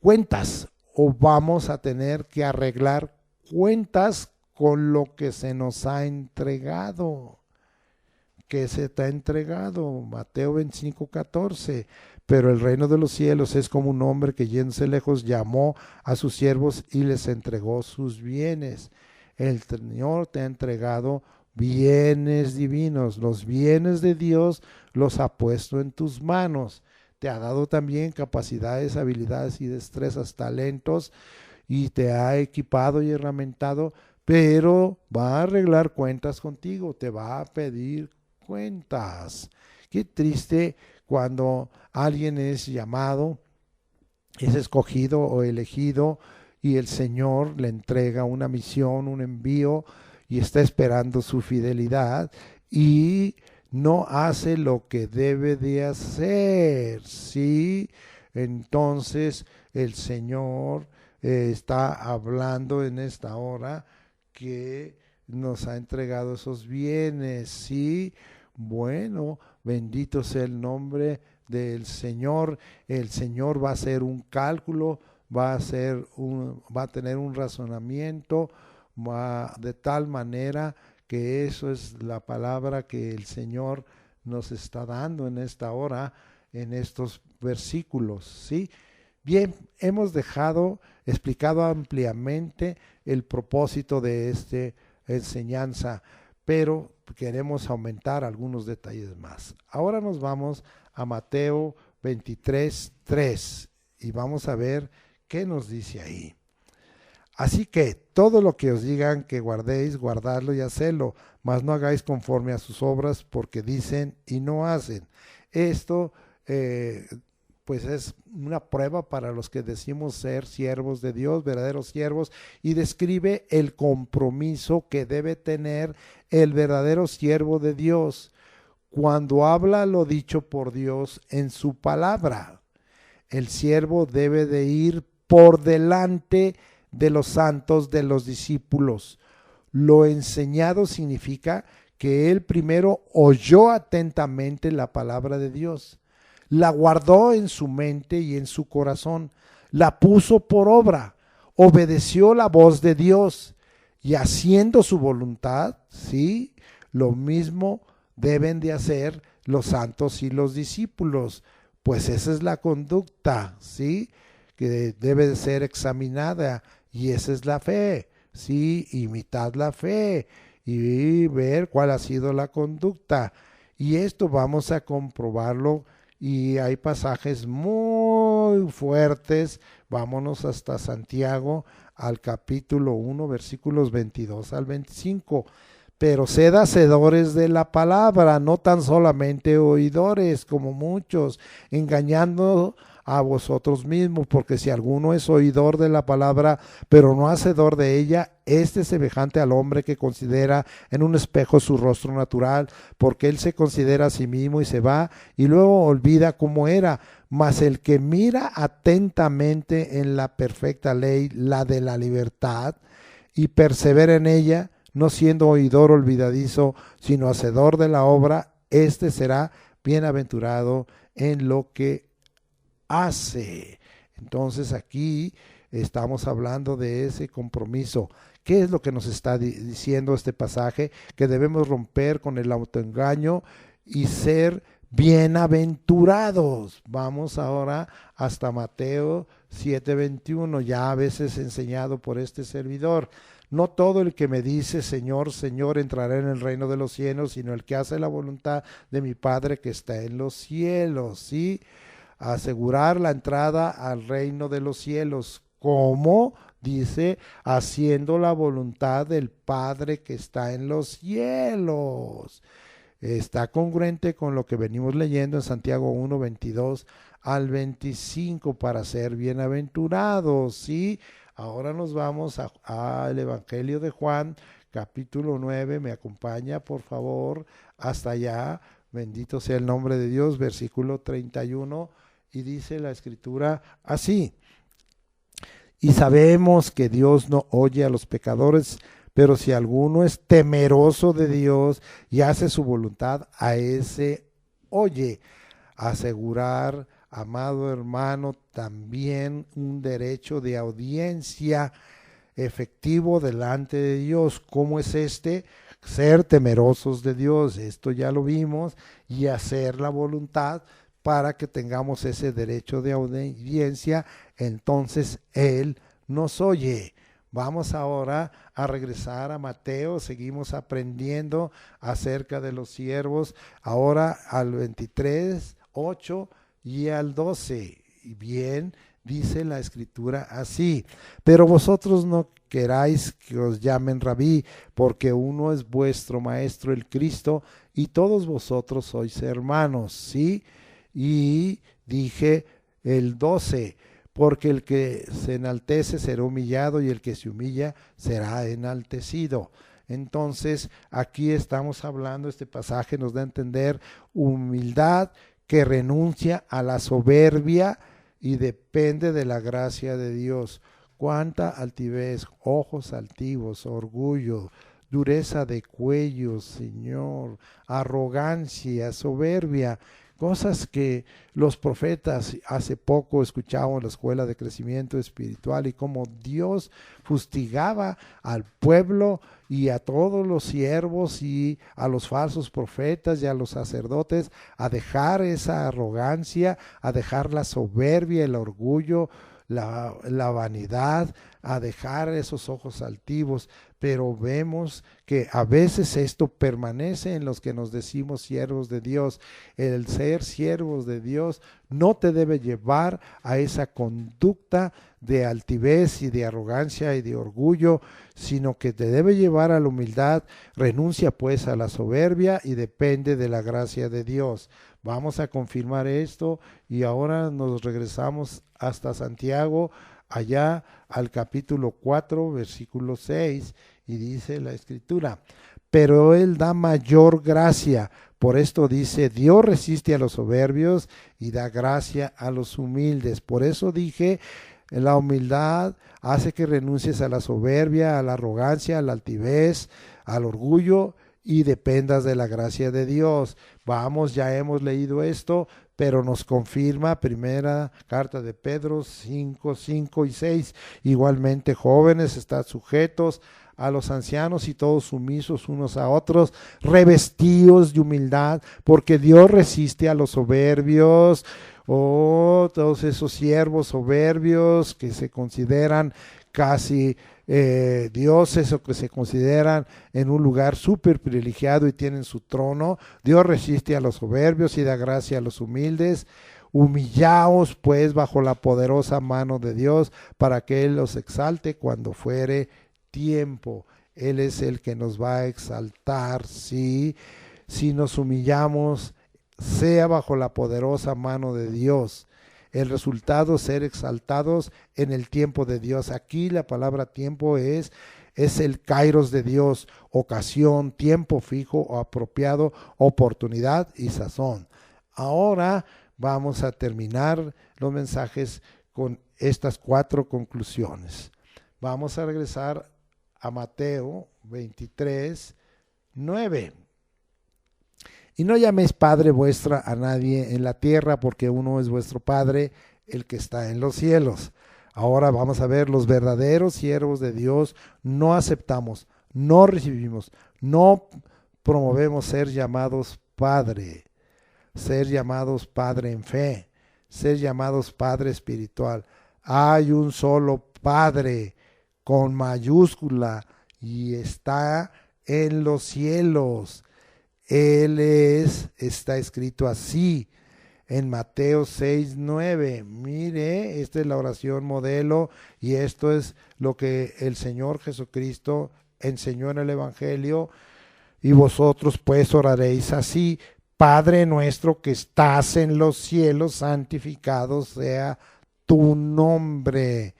cuentas, o vamos a tener que arreglar cuentas con lo que se nos ha entregado. Que se te ha entregado, Mateo 25, 14. Pero el reino de los cielos es como un hombre que yéndose lejos llamó a sus siervos y les entregó sus bienes. El Señor te ha entregado bienes divinos, los bienes de Dios los ha puesto en tus manos. Te ha dado también capacidades, habilidades y destrezas, talentos, y te ha equipado y herramientado pero va a arreglar cuentas contigo, te va a pedir cuentas. Qué triste cuando alguien es llamado, es escogido o elegido y el Señor le entrega una misión, un envío y está esperando su fidelidad y no hace lo que debe de hacer, ¿sí? Entonces el Señor está hablando en esta hora que nos ha entregado esos bienes, ¿sí? Bueno, bendito sea el nombre del Señor. El Señor va a hacer un cálculo, va a tener un razonamiento, de tal manera que eso es la palabra que el Señor nos está dando en esta hora, en estos versículos, ¿sí? Bien, hemos explicado ampliamente el propósito de esta enseñanza, pero queremos aumentar algunos detalles más. Ahora nos vamos a Mateo 23:3 y vamos a ver qué nos dice ahí. Así que todo lo que os digan que guardéis, guardadlo y hacedlo, mas no hagáis conforme a sus obras, porque dicen y no hacen. Esto pues es una prueba para los que decimos ser siervos de Dios, verdaderos siervos, y describe el compromiso que debe tener el verdadero siervo de Dios cuando habla lo dicho por Dios en su palabra. El siervo debe de ir por delante de los santos, de los discípulos. Lo enseñado significa que él primero oyó atentamente la palabra de Dios, la guardó en su mente y en su corazón, la puso por obra, obedeció la voz de Dios y haciendo su voluntad, ¿sí? Lo mismo deben de hacer los santos y los discípulos, pues esa es la conducta, ¿sí? Que debe de ser examinada y esa es la fe, ¿sí? Imitad la fe y ver cuál ha sido la conducta. Y esto vamos a comprobarlo y hay pasajes muy fuertes. Vámonos hasta Santiago al capítulo 1, versículos 22 al 25. Pero sed hacedores de la palabra, no tan solamente oidores como muchos, engañando a vosotros mismos, porque si alguno es oidor de la palabra, pero no hacedor de ella, este es semejante al hombre que considera en un espejo su rostro natural, porque él se considera a sí mismo y se va, y luego olvida cómo era. Mas el que mira atentamente en la perfecta ley, la de la libertad, y persevera en ella, no siendo oidor olvidadizo, sino hacedor de la obra, este será bienaventurado en lo que hace. Entonces aquí estamos hablando de ese compromiso. ¿Qué es lo que nos está diciendo este pasaje? Que debemos romper con el autoengaño y ser bienaventurados. Vamos ahora hasta Mateo 7:21, ya a veces enseñado por este servidor. No todo el que me dice Señor, Señor entrará en el reino de los cielos, sino el que hace la voluntad de mi Padre que está en los cielos, ¿sí? Asegurar la entrada al reino de los cielos. ¿Cómo? Dice, haciendo la voluntad del Padre que está en los cielos. Está congruente con lo que venimos leyendo en Santiago 1, 22 al 25 para ser bienaventurados, ¿sí? Ahora nos vamos al Evangelio de Juan, capítulo 9. Me acompaña, por favor, hasta allá. Bendito sea el nombre de Dios, versículo 31. Y dice la Escritura así: y sabemos que Dios no oye a los pecadores, pero si alguno es temeroso de Dios y hace su voluntad, a ese oye. Asegurar, amado hermano, también un derecho de audiencia efectivo delante de Dios. ¿Cómo es este? Ser temerosos de Dios, esto ya lo vimos, y hacer la voluntad para que tengamos ese derecho de audiencia. Entonces Él nos oye. Vamos ahora a regresar a Mateo, seguimos aprendiendo acerca de los siervos, ahora al 23:8 y al 12. Y bien, Dice la Escritura así: pero vosotros no queráis que os llamen rabí, porque uno es vuestro maestro, el Cristo, y todos vosotros sois hermanos, ¿sí? Y dije el 12, porque el que se enaltece será humillado y el que se humilla será enaltecido. Entonces, aquí estamos hablando, este pasaje nos da a entender humildad que renuncia a la soberbia y depende de la gracia de Dios. Cuánta altivez, ojos altivos, orgullo, dureza de cuello, Señor, arrogancia, soberbia, cosas que los profetas hace poco escuchaban en la escuela de crecimiento espiritual, y cómo Dios fustigaba al pueblo y a todos los siervos y a los falsos profetas y a los sacerdotes a dejar esa arrogancia, a dejar la soberbia, el orgullo, la vanidad, a dejar esos ojos altivos. Pero vemos que a veces esto permanece en los que nos decimos siervos de Dios. El ser siervos de Dios no te debe llevar a esa conducta de altivez y de arrogancia y de orgullo, sino que te debe llevar a la humildad. Renuncia pues a la soberbia y depende de la gracia de Dios. Vamos a confirmar esto y ahora nos regresamos hasta Santiago, allá al capítulo 4, versículo 6, y dice la Escritura: pero Él da mayor gracia. Por esto dice: Dios resiste a los soberbios y da gracia a los humildes. Por eso dije, la humildad hace que renuncies a la soberbia, a la arrogancia, a la altivez, al orgullo, y dependas de la gracia de Dios. Vamos, ya hemos leído esto, pero nos confirma primera carta de Pedro 5, 5 y 6. Igualmente, jóvenes, estad sujetos a los ancianos y todos sumisos unos a otros, revestidos de humildad, porque Dios resiste a los soberbios. Todos esos siervos soberbios que se consideran casi dioses, o que se consideran en un lugar súper privilegiado y tienen su trono. Dios resiste a los soberbios y da gracia a los humildes. Humillaos pues bajo la poderosa mano de Dios, para que Él los exalte cuando fuere tiempo. Él es el que nos va a exaltar, ¿sí? Si nos humillamos, sea bajo la poderosa mano de Dios. El resultado, ser exaltados en el tiempo de Dios. Aquí la palabra tiempo es el kairos de Dios, ocasión, tiempo fijo o apropiado, oportunidad y sazón. Ahora vamos a terminar los mensajes con estas 4 conclusiones. Vamos a regresar a Mateo 23, 9. Y no llaméis Padre vuestra a nadie en la tierra, porque uno es vuestro Padre, el que está en los cielos. Ahora vamos a ver, los verdaderos siervos de Dios no aceptamos, no recibimos, no promovemos ser llamados Padre en fe, ser llamados Padre espiritual. Hay un solo Padre con mayúscula y está en los cielos. Él está escrito así en Mateo 6, 9. Mire, esta es la oración modelo y esto es lo que el Señor Jesucristo enseñó en el Evangelio. Y vosotros pues oraréis así: Padre nuestro que estás en los cielos, santificado sea tu nombre.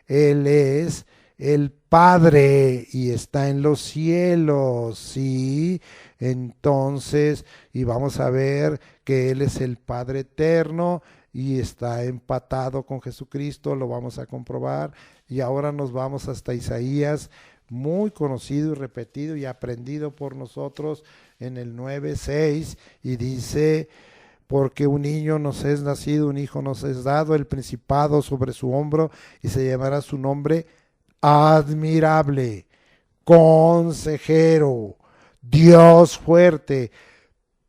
Él es el Padre y está en los cielos, ¿sí? Entonces, y vamos a ver que Él es el Padre eterno y está empatado con Jesucristo, lo vamos a comprobar. Y ahora nos vamos hasta Isaías, muy conocido y repetido y aprendido por nosotros, en el 9:6, y dice: porque un niño nos es nacido, un hijo nos es dado, el principado sobre su hombro, y se llamará su nombre admirable, consejero, Dios fuerte,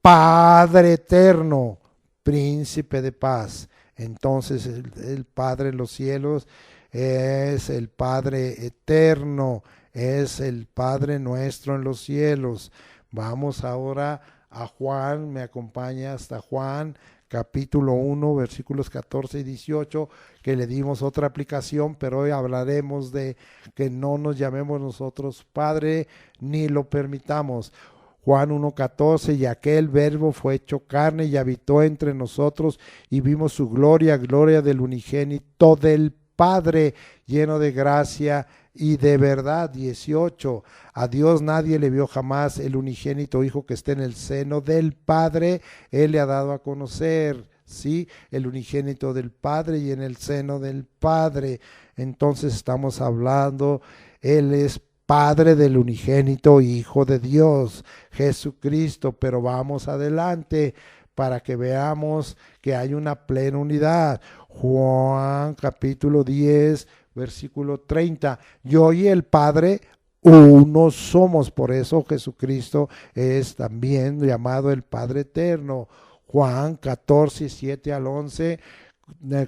Padre eterno, príncipe de paz. Entonces el Padre en los cielos es el Padre eterno, es el Padre nuestro en los cielos. Vamos ahora a Juan, me acompaña hasta Juan capítulo 1, versículos 14 y 18, que le dimos otra aplicación, pero hoy hablaremos de que no nos llamemos nosotros Padre, ni lo permitamos. Juan 1:14, y aquel verbo fue hecho carne y habitó entre nosotros y vimos su gloria, gloria del unigénito del Padre, lleno de gracia y de verdad. 18, a Dios nadie le vio jamás, el unigénito Hijo que está en el seno del Padre, Él le ha dado a conocer, ¿sí? El unigénito del Padre y en el seno del Padre. Entonces estamos hablando, Él es Padre del unigénito Hijo de Dios, Jesucristo. Pero vamos adelante para que veamos que hay una plena unidad. Juan capítulo 10, versículo 30. Yo y el Padre uno somos, por eso Jesucristo es también llamado el Padre eterno. Juan 14, 7 al 11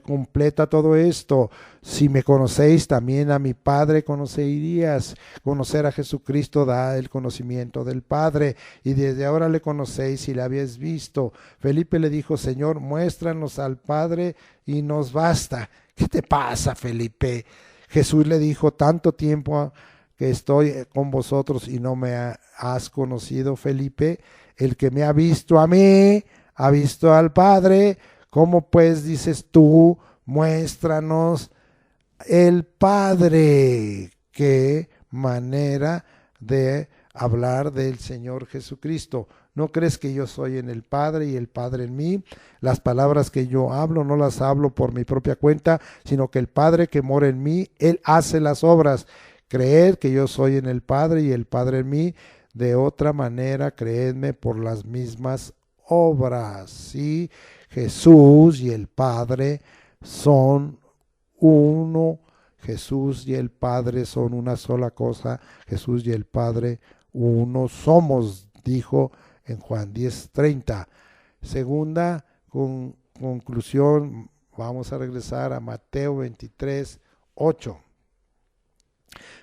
completa todo esto. Si me conocéis, también a mi Padre conocerías. Conocer a Jesucristo da el conocimiento del Padre, y desde ahora le conocéis y le habéis visto. Felipe le dijo, Señor, muéstranos al Padre y nos basta. ¿Qué te pasa, Felipe? Jesús le dijo, tanto tiempo que estoy con vosotros y no me has conocido, Felipe. El que me ha visto a mí, ha visto al Padre. ¿Cómo pues dices tú, muéstranos el Padre? Qué manera de hablar del Señor Jesucristo. ¿No crees que yo soy en el Padre y el Padre en mí? Las palabras que yo hablo no las hablo por mi propia cuenta, sino que el Padre que mora en mí, Él hace las obras. Creed que yo soy en el Padre y el Padre en mí. De otra manera, creedme por las mismas obras. ¿Sí? Jesús y el Padre son uno. Jesús y el Padre son una sola cosa. Jesús y el Padre uno somos, dijo en Juan 10:30. Segunda conclusión, vamos a regresar a Mateo 23:8.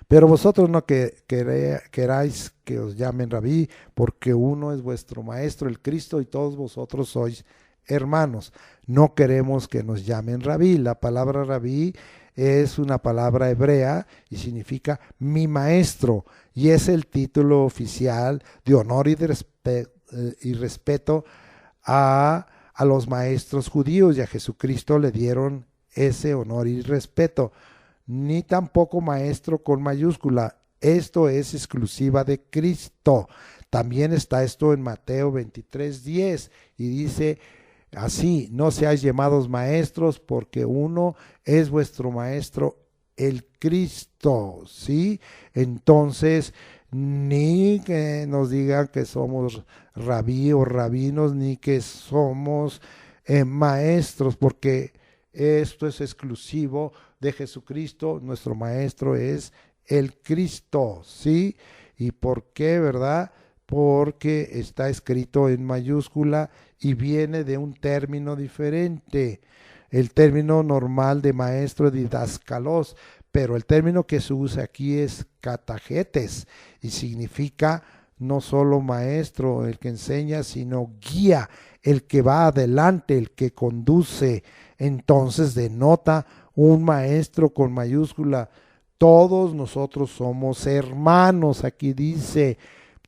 Pero vosotros no queráis que os llamen rabí, porque uno es vuestro maestro, el Cristo, y todos vosotros sois hermanos. No queremos que nos llamen rabí. La palabra rabí es una palabra hebrea y significa mi maestro, y es el título oficial de honor y respeto a los maestros judíos, y a Jesucristo le dieron ese honor y respeto. Ni tampoco maestro con mayúscula. Esto es exclusiva de Cristo. También está esto en Mateo 23:10 y dice así, no seáis llamados maestros, porque uno es vuestro maestro, el Cristo, ¿sí? Entonces, ni que nos digan que somos rabí o rabinos, ni que somos maestros, porque esto es exclusivo de Jesucristo. Nuestro maestro es el Cristo, ¿sí? ¿Y por qué, verdad? Porque está escrito en mayúscula y viene de un término diferente. El término normal de maestro es didascalos, pero el término que se usa aquí es catagetes y significa no solo maestro, el que enseña, sino guía, el que va adelante, el que conduce. Entonces denota un maestro con mayúscula. Todos nosotros somos hermanos, aquí dice,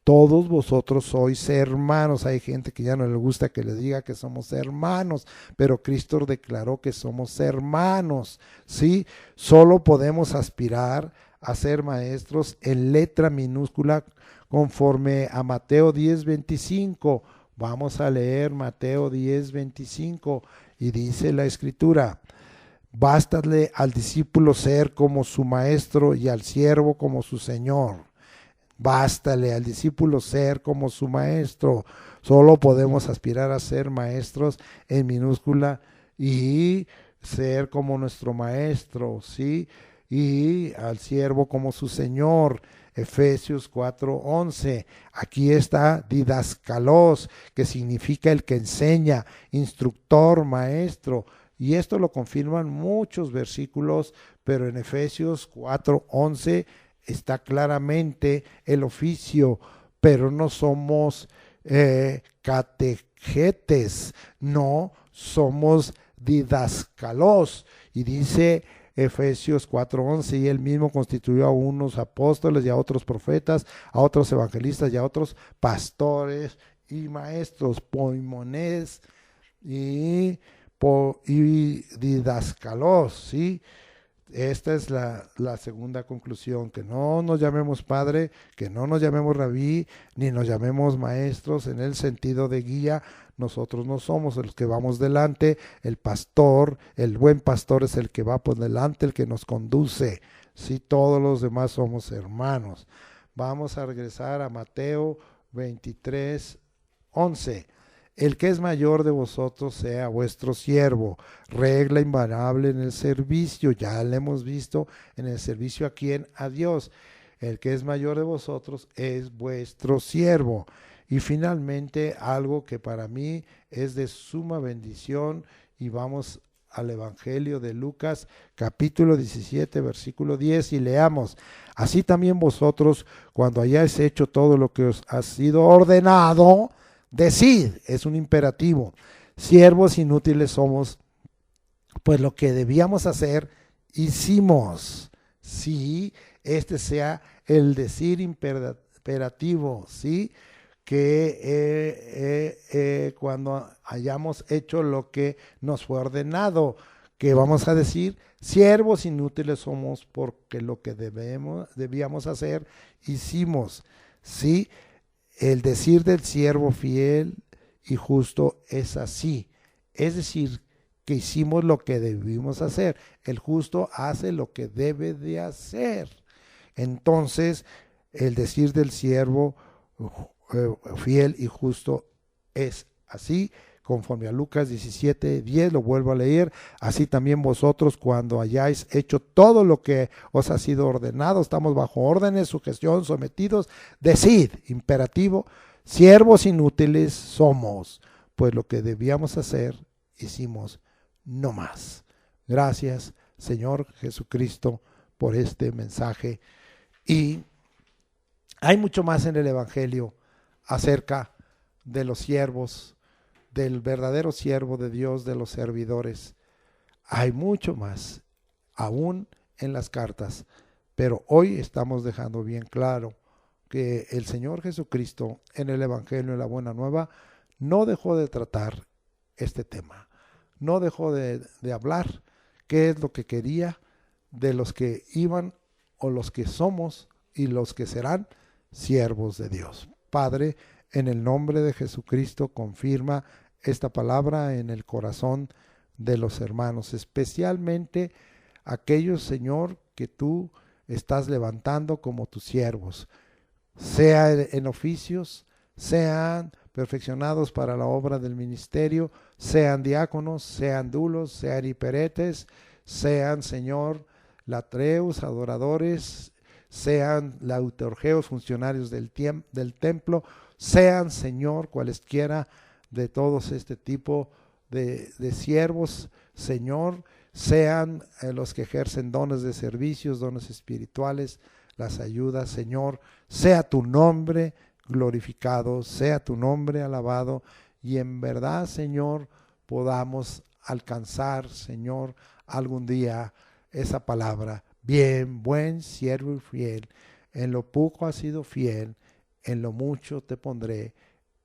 todos vosotros sois hermanos. Hay gente que ya no le gusta que le diga que somos hermanos, pero Cristo declaró que somos hermanos, ¿sí? Solo podemos aspirar a ser maestros en letra minúscula conforme a Mateo 10:25. Vamos a leer Mateo 10:25 y dice la Escritura: bástale al discípulo ser como su maestro y al siervo como su señor. Bástale al discípulo ser como su maestro. Solo podemos aspirar a ser maestros en minúscula y ser como nuestro maestro, ¿sí? Y al siervo como su señor. Efesios 4:11. Aquí está didascalos, que significa el que enseña, instructor, maestro. Y esto lo confirman muchos versículos, pero en Efesios 4:11 está claramente el oficio, pero no somos categetes, no somos didáscalos. Y dice Efesios 4:11, y él mismo constituyó a unos apóstoles y a otros profetas, a otros evangelistas y a otros pastores y maestros, poimones y didáscalos, ¿sí? Esta es la segunda conclusión, que no nos llamemos padre, que no nos llamemos rabí, ni nos llamemos maestros en el sentido de guía. Nosotros no somos los que vamos delante, el pastor, el buen pastor es el que va por delante, el que nos conduce. Sí, todos los demás somos hermanos. Vamos a regresar a Mateo 23:11. El que es mayor de vosotros sea vuestro siervo, regla invariable en el servicio, ya lo hemos visto en el servicio a quién, a Dios. El que es mayor de vosotros es vuestro siervo. Y finalmente algo que para mí es de suma bendición, y vamos al Evangelio de Lucas capítulo 17 versículo 10 y leamos: así también vosotros, cuando hayáis hecho todo lo que os ha sido ordenado, decid, es un imperativo, siervos inútiles somos, pues lo que debíamos hacer, hicimos. Sí, este sea el decir imperativo, sí, que cuando hayamos hecho lo que nos fue ordenado, que vamos a decir, siervos inútiles somos porque lo que debíamos hacer, hicimos. Sí, el decir del siervo fiel y justo es así, es decir, que hicimos lo que debimos hacer. El justo hace lo que debe de hacer. Entonces, el decir del siervo fiel y justo es así, conforme a Lucas 17:10, lo vuelvo a leer: así también vosotros, cuando hayáis hecho todo lo que os ha sido ordenado, estamos bajo órdenes, sujeción, sometidos, decid, imperativo, siervos inútiles somos, pues lo que debíamos hacer, hicimos, no más. Gracias, Señor Jesucristo, por este mensaje. Y hay mucho más en el Evangelio acerca de los siervos, del verdadero siervo de Dios, de los servidores. Hay mucho más, aún en las cartas, pero hoy estamos dejando bien claro que el Señor Jesucristo en el Evangelio, en la Buena Nueva, no dejó de tratar este tema, no dejó de hablar qué es lo que quería de los que iban o los que somos y los que serán siervos de Dios. Padre, en el nombre de Jesucristo, confirma esta palabra en el corazón de los hermanos, especialmente aquellos, Señor, que tú estás levantando como tus siervos, sea en oficios, sean perfeccionados para la obra del ministerio, sean diáconos, sean dulos, sean hiperetes, sean, Señor, latreus, adoradores, sean lautorgeos, funcionarios del templo, sean, Señor, cualesquiera de todos este tipo de siervos, Señor, sean los que ejercen dones de servicios, dones espirituales, las ayudas, Señor, sea tu nombre glorificado, sea tu nombre alabado, y en verdad, Señor, podamos alcanzar, Señor, algún día esa palabra: bien, buen siervo y fiel, en lo poco has sido fiel, en lo mucho te pondré,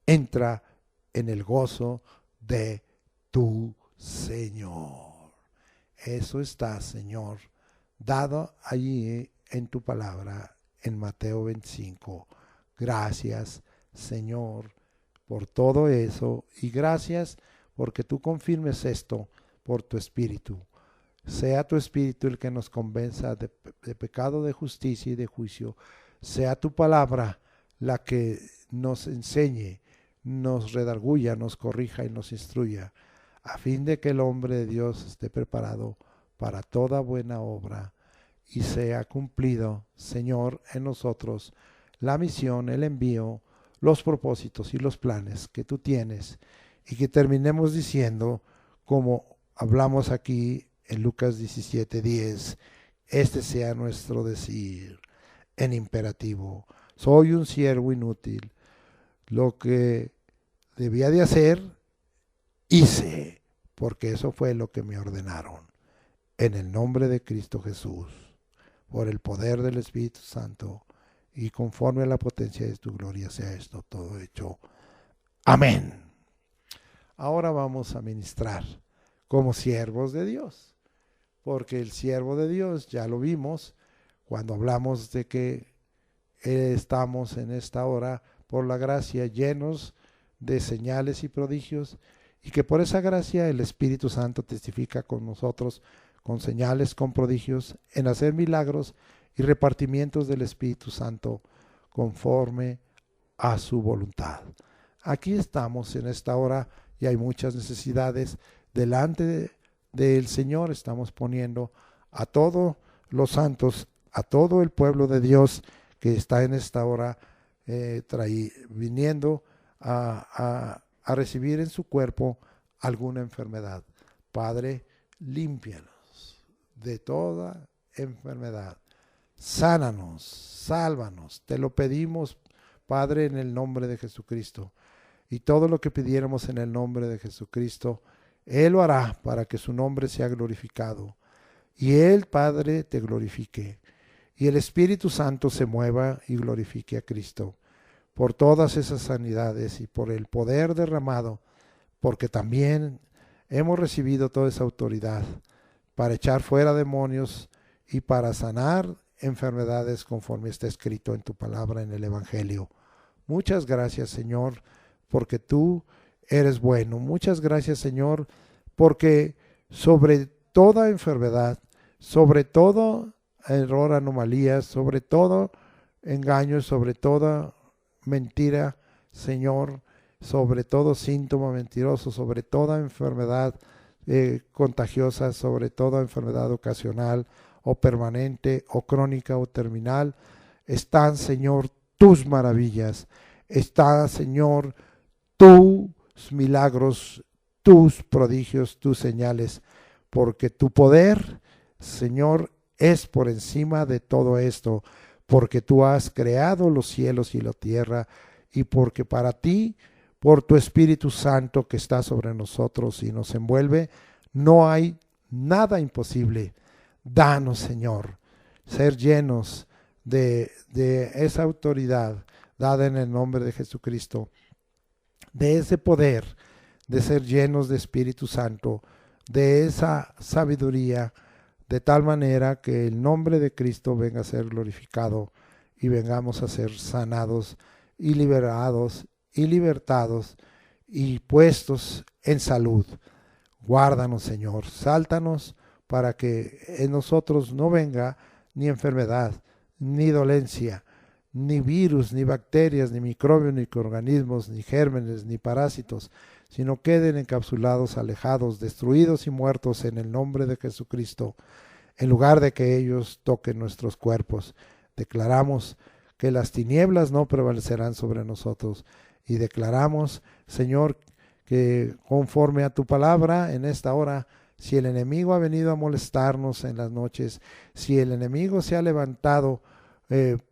entra en el gozo de tu Señor. Eso está, Señor, dado allí en tu palabra en Mateo 25. Gracias, Señor, por todo eso, y gracias porque tú confirmes esto por tu Espíritu. Sea tu Espíritu el que nos convenza de pecado, de justicia y de juicio. Sea tu palabra la que nos enseñe, nos redarguya, nos corrija y nos instruya, a fin de que el hombre de Dios esté preparado para toda buena obra y sea cumplido, Señor, en nosotros la misión, el envío, los propósitos y los planes que tú tienes, y que terminemos diciendo, como hablamos aquí en Lucas 17:10, este sea nuestro decir en imperativo: soy un siervo inútil, lo que debía de hacer, hice, porque eso fue lo que me ordenaron. En el nombre de Cristo Jesús, por el poder del Espíritu Santo y conforme a la potencia de tu gloria sea esto todo hecho. Amén. Ahora vamos a ministrar como siervos de Dios, porque el siervo de Dios, ya lo vimos cuando hablamos de que estamos en esta hora por la gracia llenos de señales y prodigios, y que por esa gracia el Espíritu Santo testifica con nosotros, con señales, con prodigios, en hacer milagros y repartimientos del Espíritu Santo conforme a su voluntad. Aquí estamos en esta hora y hay muchas necesidades delante del Señor. Estamos poniendo a todos los santos, a todo el pueblo de Dios que está en esta hora viniendo a recibir en su cuerpo alguna enfermedad. Padre, límpialos de toda enfermedad. Sánanos, sálvanos. Te lo pedimos, Padre, en el nombre de Jesucristo. Y todo lo que pidiéramos en el nombre de Jesucristo, Él lo hará para que su nombre sea glorificado. Y Él, Padre, te glorifique. Y el Espíritu Santo se mueva y glorifique a Cristo por todas esas sanidades y por el poder derramado, porque también hemos recibido toda esa autoridad para echar fuera demonios y para sanar enfermedades conforme está escrito en tu palabra en el Evangelio. Muchas gracias, Señor, porque tú eres bueno. Muchas gracias, Señor, porque sobre toda enfermedad, sobre todo error, anomalías, sobre todo engaño, sobre toda mentira, Señor, sobre todo síntoma mentiroso, sobre toda enfermedad contagiosa, sobre toda enfermedad ocasional o permanente o crónica o terminal, están, Señor, tus maravillas, está, Señor, tus milagros, tus prodigios, tus señales, porque tu poder, Señor, es por encima de todo esto, porque tú has creado los cielos y la tierra, y porque para ti, por tu Espíritu Santo que está sobre nosotros y nos envuelve, no hay nada imposible. Danos, Señor, ser llenos de esa autoridad dada en el nombre de Jesucristo, de ese poder, de ser llenos de Espíritu Santo, de esa sabiduría, de tal manera que el nombre de Cristo venga a ser glorificado y vengamos a ser sanados y liberados y libertados y puestos en salud. Guárdanos, Señor, sáltanos para que en nosotros no venga ni enfermedad, ni dolencia, ni virus, ni bacterias, ni microbios, ni microorganismos, ni gérmenes, ni parásitos, sino queden encapsulados, alejados, destruidos y muertos en el nombre de Jesucristo, en lugar de que ellos toquen nuestros cuerpos. Declaramos que las tinieblas no prevalecerán sobre nosotros y declaramos, Señor, que conforme a tu palabra en esta hora, si el enemigo ha venido a molestarnos en las noches, si el enemigo se ha levantado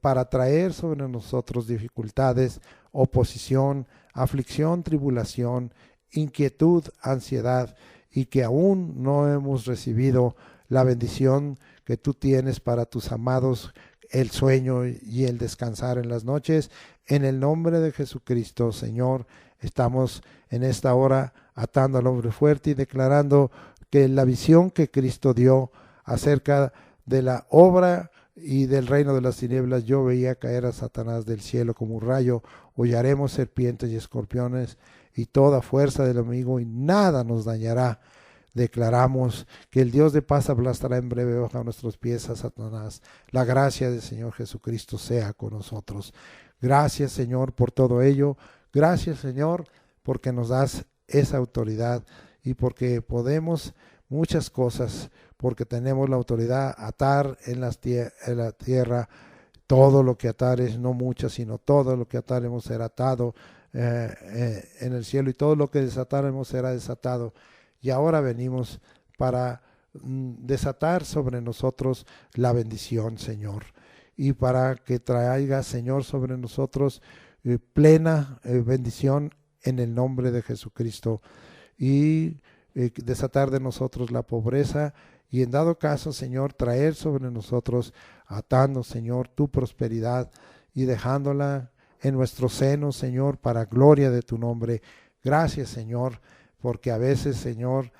para traer sobre nosotros dificultades, oposición, aflicción, tribulación, inquietud, ansiedad, y que aún no hemos recibido la bendición que tú tienes para tus amados, el sueño y el descansar en las noches, en el nombre de Jesucristo, Señor, estamos en esta hora atando al hombre fuerte y declarando que la visión que Cristo dio acerca de la obra y del reino de las tinieblas, yo veía caer a Satanás del cielo como un rayo, hollaremos serpientes y escorpiones y toda fuerza del enemigo y nada nos dañará. Declaramos que el Dios de paz aplastará en breve bajo nuestros pies a Satanás. La gracia del Señor Jesucristo sea con nosotros. Gracias, Señor, por todo ello. Gracias, Señor, porque nos das esa autoridad y porque podemos muchas cosas, porque tenemos la autoridad atar en la tierra todo lo que atares, no muchas, sino todo lo que ataremos será atado en el cielo y todo lo que desataremos será desatado. Y ahora venimos para desatar sobre nosotros la bendición, Señor, y para que traiga, Señor, sobre nosotros plena bendición en el nombre de Jesucristo. Y desatar de nosotros la pobreza y en dado caso, Señor, traer sobre nosotros, atando, Señor, tu prosperidad y dejándola en nuestro seno, Señor, para gloria de tu nombre. Gracias, Señor, porque a veces, Señor,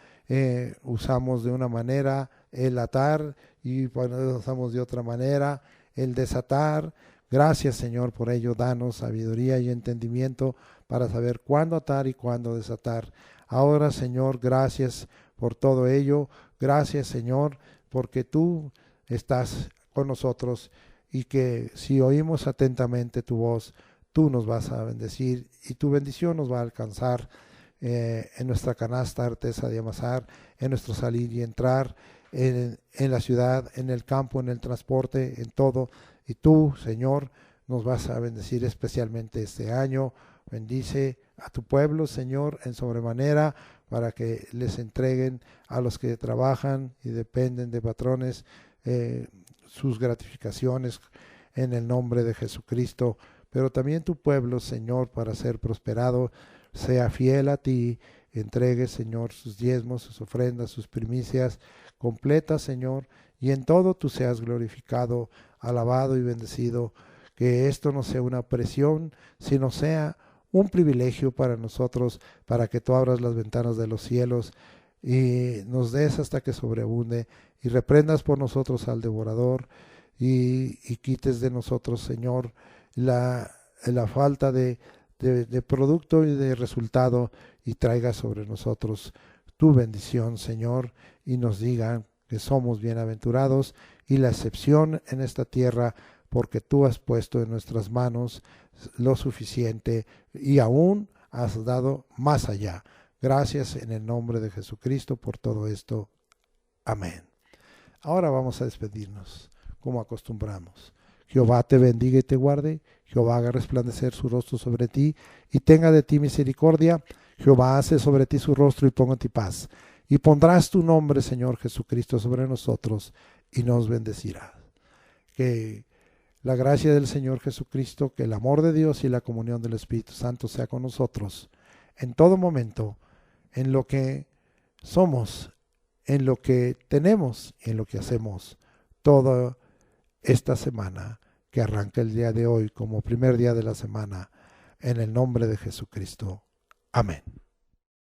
usamos de una manera el atar y usamos de otra manera el desatar. Gracias, Señor, por ello. Danos sabiduría y entendimiento para saber cuándo atar y cuándo desatar. Ahora, Señor, gracias por todo ello. Gracias, Señor, porque tú estás con nosotros y que si oímos atentamente tu voz, tú nos vas a bendecir y tu bendición nos va a alcanzar en nuestra canasta artesa de amasar, en nuestro salir y entrar, en la ciudad, en el campo, en el transporte, en todo. Y tú, Señor, nos vas a bendecir especialmente este año. Bendice a tu pueblo, Señor, en sobremanera, para que les entreguen a los que trabajan y dependen de patrones sus gratificaciones en el nombre de Jesucristo. Pero también tu pueblo, Señor, para ser prosperado, sea fiel a ti, entregue, Señor, sus diezmos, sus ofrendas, sus primicias completas, Señor, y en todo tú seas glorificado, alabado y bendecido. Que esto no sea una presión, sino sea un privilegio para nosotros, para que tú abras las ventanas de los cielos y nos des hasta que sobreabunde y reprendas por nosotros al devorador y quites de nosotros, Señor, la falta de producto y de resultado y traiga sobre nosotros tu bendición, Señor, y nos diga que somos bienaventurados y la excepción en esta tierra, porque tú has puesto en nuestras manos lo suficiente y aún has dado más allá. Gracias en el nombre de Jesucristo por todo esto. Amén. Ahora vamos a despedirnos como acostumbramos. Jehová te bendiga y te guarde. Jehová haga resplandecer su rostro sobre ti y tenga de ti misericordia. Jehová hace sobre ti su rostro y ponga en ti paz. Y pondrás tu nombre, Señor Jesucristo, sobre nosotros y nos bendecirá. Que la gracia del Señor Jesucristo, que el amor de Dios y la comunión del Espíritu Santo sea con nosotros en todo momento, en lo que somos, en lo que tenemos y en lo que hacemos toda esta semana que arranca el día de hoy como primer día de la semana, en el nombre de Jesucristo. Amén.